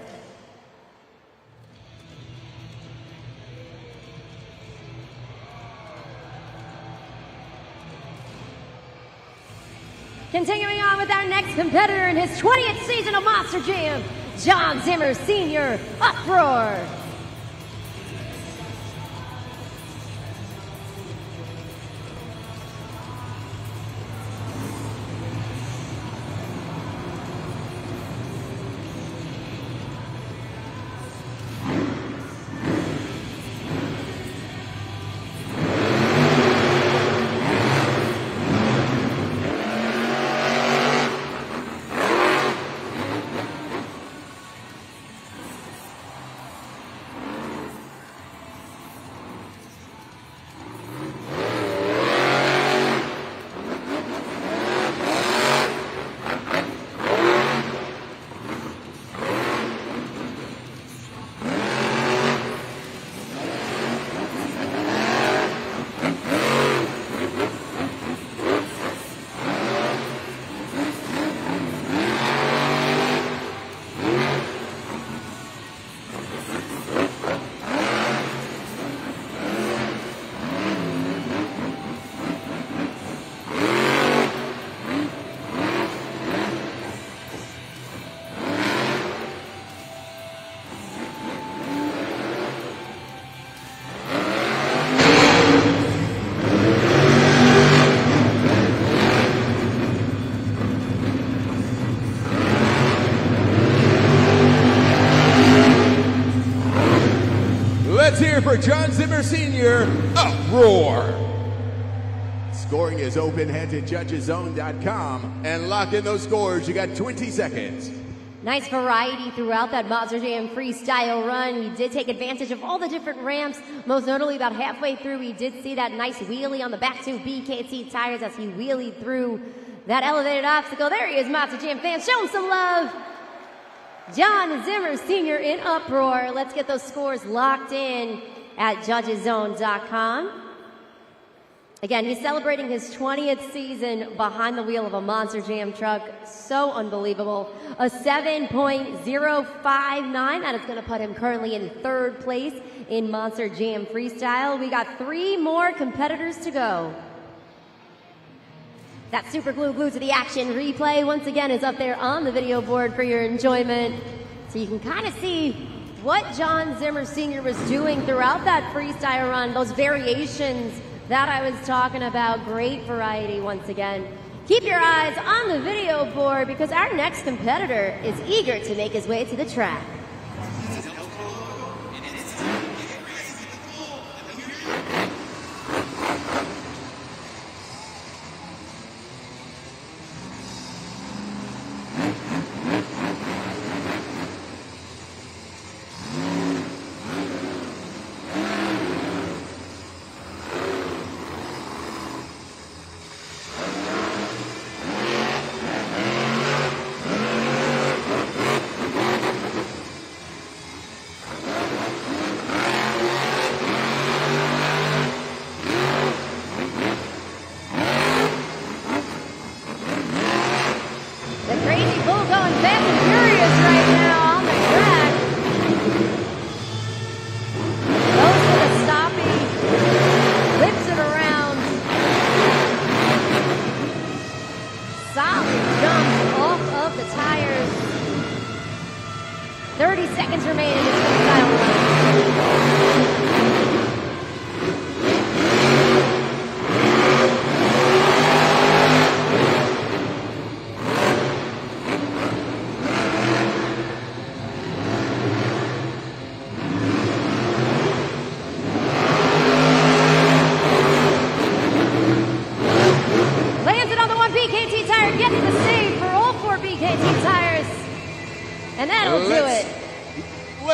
Continuing on with our next competitor in his 20th season of Monster Jam, John Zimmer Sr., Uproar. For John Zimmer Sr., Uproar. Scoring is open. Head to judgeszone.com and lock in those scores. You got 20 seconds. Nice variety throughout that Monster Jam freestyle run. We did take advantage of all the different ramps. Most notably, about halfway through, we did see that nice wheelie on the back two BKT tires as he wheelied through that elevated obstacle. There he is, Monster Jam fans. Show him some love. John Zimmer Sr. in Uproar. Let's get those scores locked in at judgeszone.com. Again, he's celebrating his 20th season behind the wheel of a Monster Jam truck. So unbelievable. A 7.059. That is going to put him currently in third place in Monster Jam Freestyle. We got 3 more competitors to go. That Super Glue Glued to the Action replay once again is up there on the video board for your enjoyment. So you can kind of see what John Zimmer Sr. was doing throughout that freestyle run, those variations that I was talking about. Great variety once again. Keep your eyes on the video board because our next competitor is eager to make his way to the track.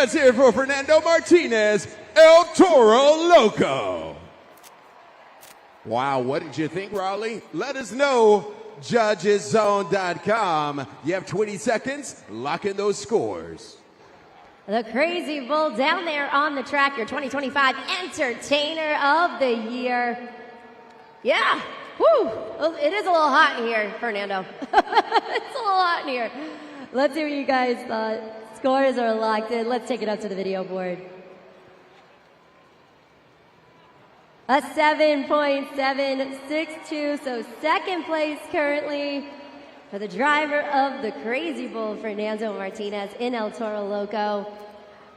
Let's hear it for Fernando Martinez, El Toro Loco. Wow, what did you think, Raleigh? Let us know. JudgesZone.com. You have 20 seconds. Lock in those scores. The Crazy Bull down there on the track, your 2025 Entertainer of the Year. Yeah, woo! It is a little hot in here, Fernando. It's a little hot in here. Let's see what you guys thought. Scores are locked in. Let's take it up to the video board. A 7.762, so second place currently for the driver of the Crazy Bull, Fernando Martinez in El Toro Loco.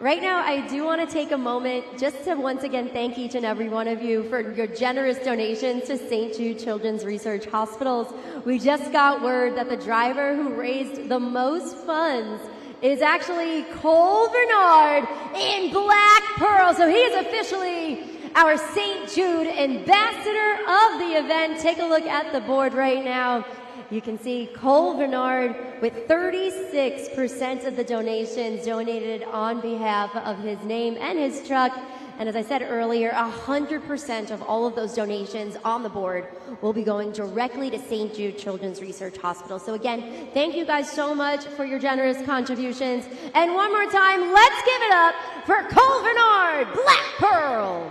Right now, I do want to take a moment just to once again thank each and every one of you for your generous donations to St. Jude Children's Research Hospitals. We just got word that the driver who raised the most funds is actually Cole Bernard in Black Pearl. So he is officially our St. Jude ambassador of the event. Take a look at the board right now. You can see Cole Bernard with 36% of the donations donated on behalf of his name and his truck. And as I said earlier, 100% of all of those donations on the board will be going directly to St. Jude Children's Research Hospital. So again, thank you guys so much for your generous contributions. And one more time, let's give it up for Cole Bernard, Black Pearl.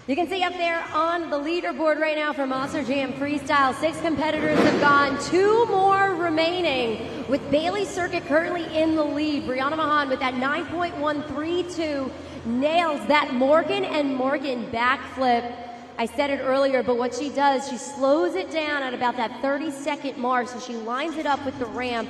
You can see up there on the leaderboard right now for Monster Jam Freestyle, 6 competitors have gone, 2 more remaining, with Bailey Circuit currently in the lead. Brianna Mahan with that 9.132 nails that Morgan and Morgan backflip. I said it earlier, but what she does, she slows it down at about that 30-second mark, so she lines it up with the ramp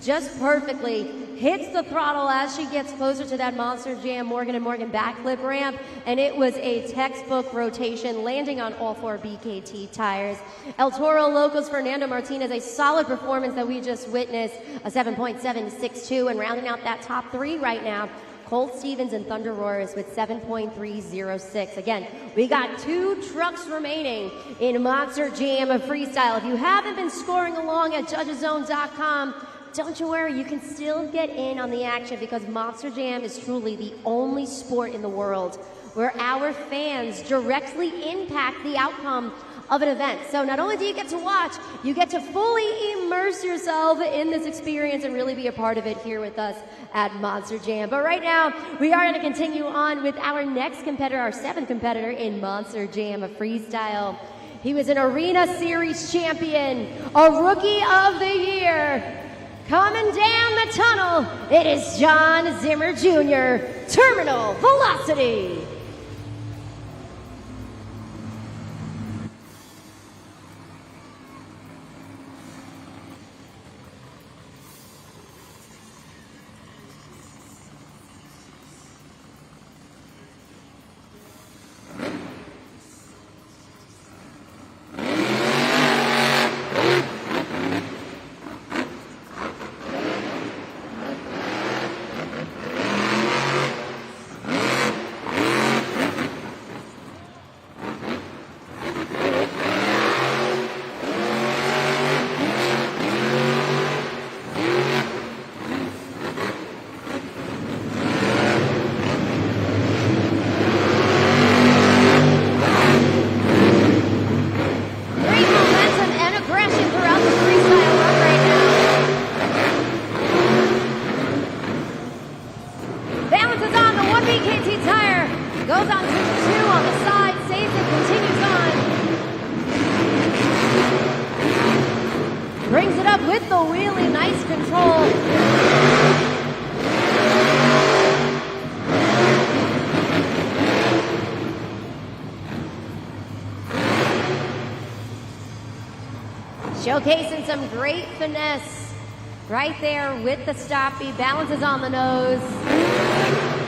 just perfectly, hits the throttle as she gets closer to that Monster Jam Morgan and Morgan backflip ramp, and it was a textbook rotation, landing on all 4 BKT tires. El Toro Loco's Fernando Martinez, a solid performance that we just witnessed, a 7.762, and rounding out that top 3 right now, Colt Stevens and Thunder Roars with 7.306. Again, we got 2 trucks remaining in Monster Jam Freestyle. If you haven't been scoring along at JudgesZone.com, don't you worry, you can still get in on the action, because Monster Jam is truly the only sport in the world where our fans directly impact the outcome of an event. So not only do you get to watch, you get to fully immerse yourself in this experience and really be a part of it here with us at Monster Jam. But right now, we are going to continue on with our next competitor, our 7th competitor in Monster Jam Freestyle. He was an Arena Series champion, a Rookie of the Year. Coming down the tunnel, it is John Zimmer Jr., Terminal Velocity. Goes on to 2 on the side, saves it, continues on. Brings it up with the wheelie, nice control. Showcasing some great finesse right there with the stoppie, balances on the nose.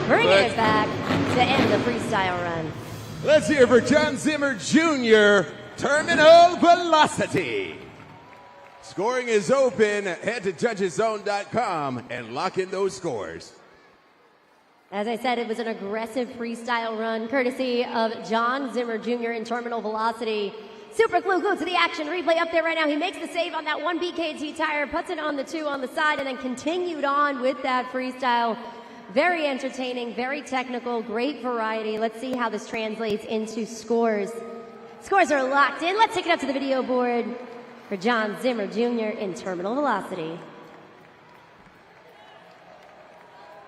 Bringing it back to end the freestyle run. Let's hear for John Zimmer Jr., Terminal Velocity. Scoring is open. Head to JudgesZone.com and lock in those scores. As I said, it was an aggressive freestyle run, courtesy of John Zimmer Jr. in Terminal Velocity. Super glued to the action replay up there right now. He makes the save on that one BKT tire, puts it on the 2 on the side, and then continued on with that freestyle. Very entertaining, very technical, great variety. Let's see how this translates into scores. Scores are locked in. Let's take it up to the video board for John Zimmer Jr. in terminal velocity.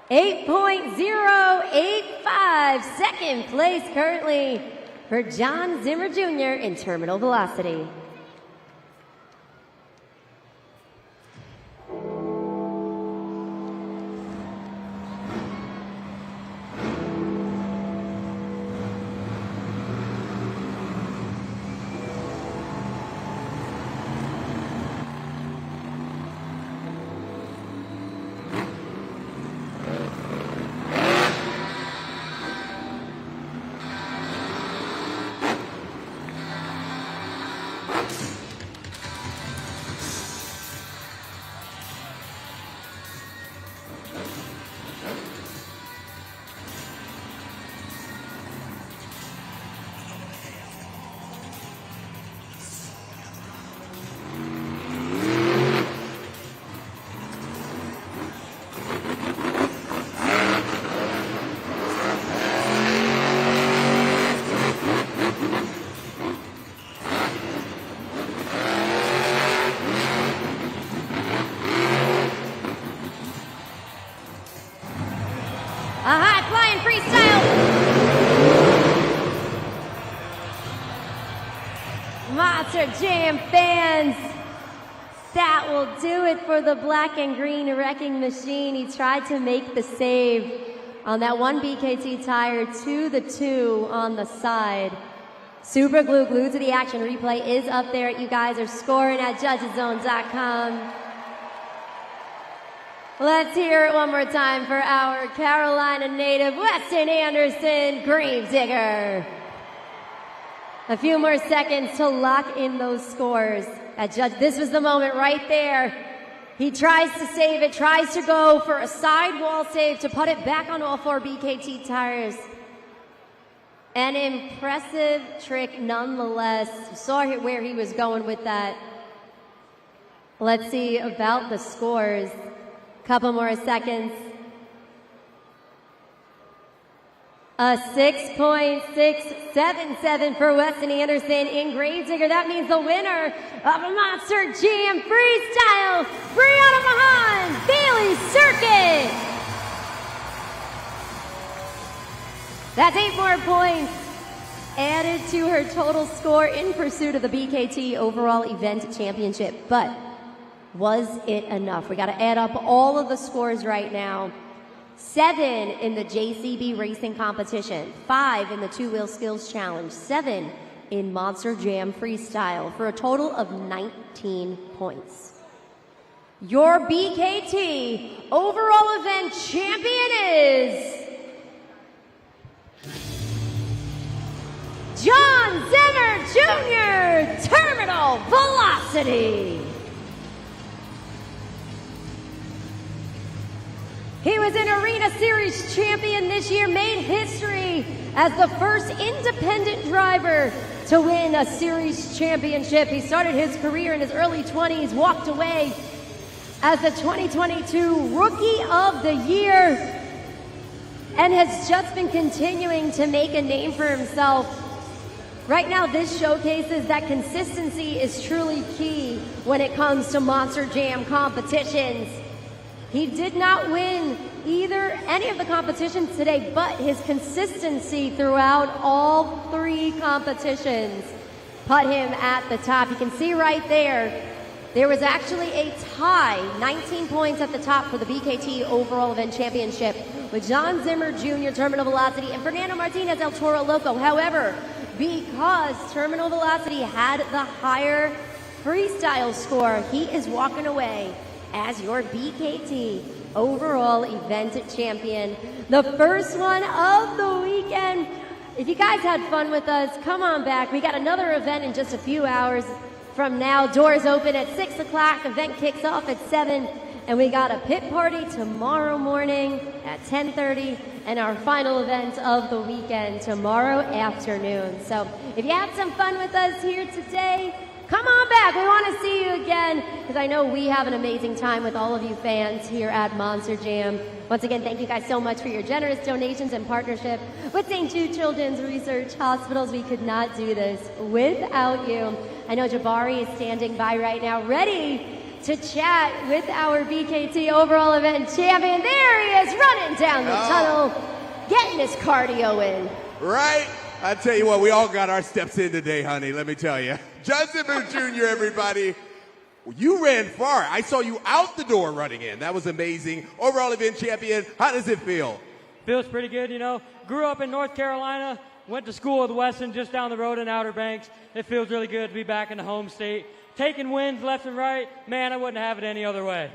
8.085, second place currently for John Zimmer Jr. in terminal velocity. A high-flying freestyle. Monster Jam fans, that will do it for the black and green wrecking machine. He tried to make the save on that one BKT tire to the 2 on the side. Super glued to the action replay is up there. You guys are scoring at judgeszone.com. Let's hear it one more time for our Carolina native, Weston Anderson, Gravedigger. A few more seconds to lock in those scores. This was the moment right there. He tries to save it, tries to go for a sidewall save to put it back on all 4 BKT tires. An impressive trick nonetheless. Saw where he was going with that. Let's see about the scores. Couple more seconds. A 6.677 for Weston Anderson in Gravedigger. That means the winner of a Monster Jam Freestyle, Brianna Mahan, Bailey Circuit. That's 8 more points added to her total score in pursuit of the BKT Overall Event Championship. But was it enough? We got to add up all of the scores right now. 7 in the JCB Racing Competition, 5 in the Two Wheel Skills Challenge, 7 in Monster Jam Freestyle for a total of 19 points. Your BKT Overall Event Champion is John Zimmer Jr. Terminal Velocity. He was an Arena Series champion this year, made history as the first independent driver to win a series championship. He started his career in his early 20s, walked away as the 2022 Rookie of the Year, and has just been continuing to make a name for himself. Right now, this showcases that consistency is truly key when it comes to Monster Jam competitions. He did not win any of the competitions today, but his consistency throughout all 3 competitions put him at the top. You can see right there, there was actually a tie, 19 points at the top for the BKT Overall Event Championship with John Zimmer Jr. Terminal Velocity and Fernando Martinez El Toro Loco. However, because Terminal Velocity had the higher freestyle score, he is walking away as your BKT Overall Event Champion. The first one of the weekend. If you guys had fun with us, come on back. We got another event in just a few hours from now. Doors open at 6 o'clock. Event kicks off at 7. And we got a pit party tomorrow morning at 10:30 and our final event of the weekend tomorrow afternoon. So if you had some fun with us here today, come on back. We want to see you again because I know we have an amazing time with all of you fans here at Monster Jam. Once again, thank you guys so much for your generous donations and partnership with St. Jude Children's Research Hospitals. We could not do this without you. I know Jabari is standing by right now, ready to chat with our BKT overall event champion. There he is, running down the tunnel, getting his cardio in. Right? I tell you what, we all got our steps in today, honey, let me tell you. John Zimmer Jr., everybody. You ran far. I saw you out the door running in. That was amazing. Overall event champion, how does it feel? Feels pretty good, you know. Grew up in North Carolina, went to school with Weston just down the road in Outer Banks. It feels really good to be back in the home state. Taking wins left and right, man, I wouldn't have it any other way.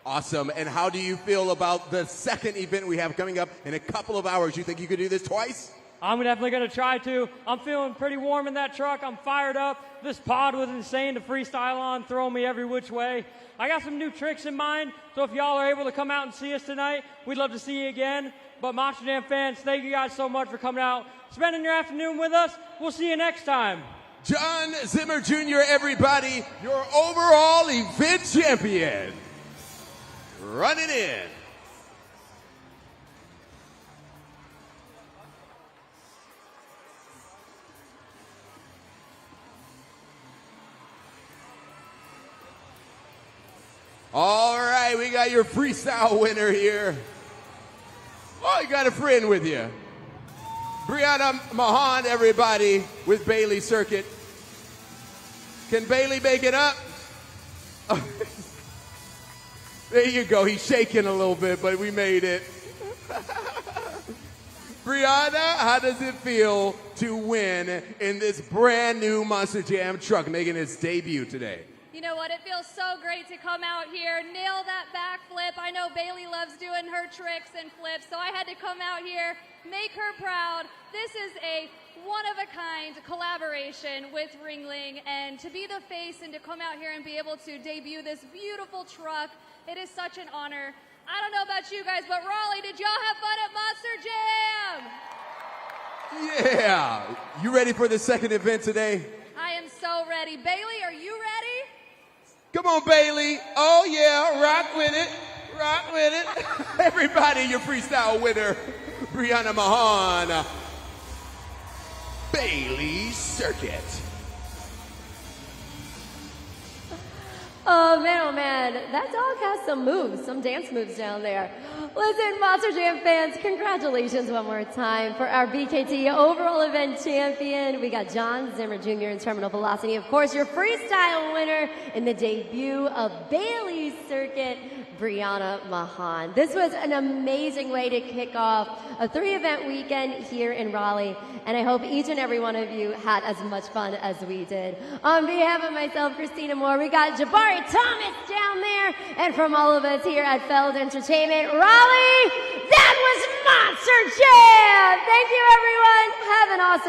Awesome. And how do you feel about the second event we have coming up in a couple of hours? You think you could do this twice? I'm definitely going to try to. I'm feeling pretty warm in that truck. I'm fired up. This pod was insane to freestyle on, throwing me every which way. I got some new tricks in mind, so if y'all are able to come out and see us tonight, we'd love to see you again. But Monster Jam fans, thank you guys so much for coming out, spending your afternoon with us. We'll see you next time. John Zimmer Jr., everybody, your overall event champion. Running in. All right, we got your freestyle winner here. Oh, you got a friend with you. Brianna Mahan, everybody, with Bailey Circuit. Can Bailey make it up? Oh, there you go. He's shaking a little bit, but we made it. Brianna, how does it feel to win in this brand new Monster Jam truck making its debut today? You know what? It feels so great to come out here, nail that backflip. I know Bailey loves doing her tricks and flips, so I had to come out here, make her proud. This is a one-of-a-kind collaboration with Ringling, and to be the face and to come out here and be able to debut this beautiful truck, it is such an honor. I don't know about you guys, but Raleigh, did y'all have fun at Monster Jam? Yeah. You ready for the second event today? I am so ready. Bailey, are you ready? Come on, Bailey. Oh, yeah. Rock with it. Rock with it. Everybody, your freestyle winner, Brianna Mahan. Bailey Circuit. Oh man, that dog has some moves, some dance moves down there. Listen, Monster Jam fans, congratulations one more time for our BKT overall event champion. We got John Zimmer Jr. in Terminal Velocity. Of course, your freestyle winner in the debut of Bailey Circuit, Brianna Mahan. This was an amazing way to kick off a 3-event weekend here in Raleigh, and I hope each and every one of you had as much fun as we did. On behalf of myself, Christina Moore, we got Jabari Thomas down there, and from all of us here at Feld Entertainment, Raleigh, that was Monster Jam! Thank you, everyone. Have an awesome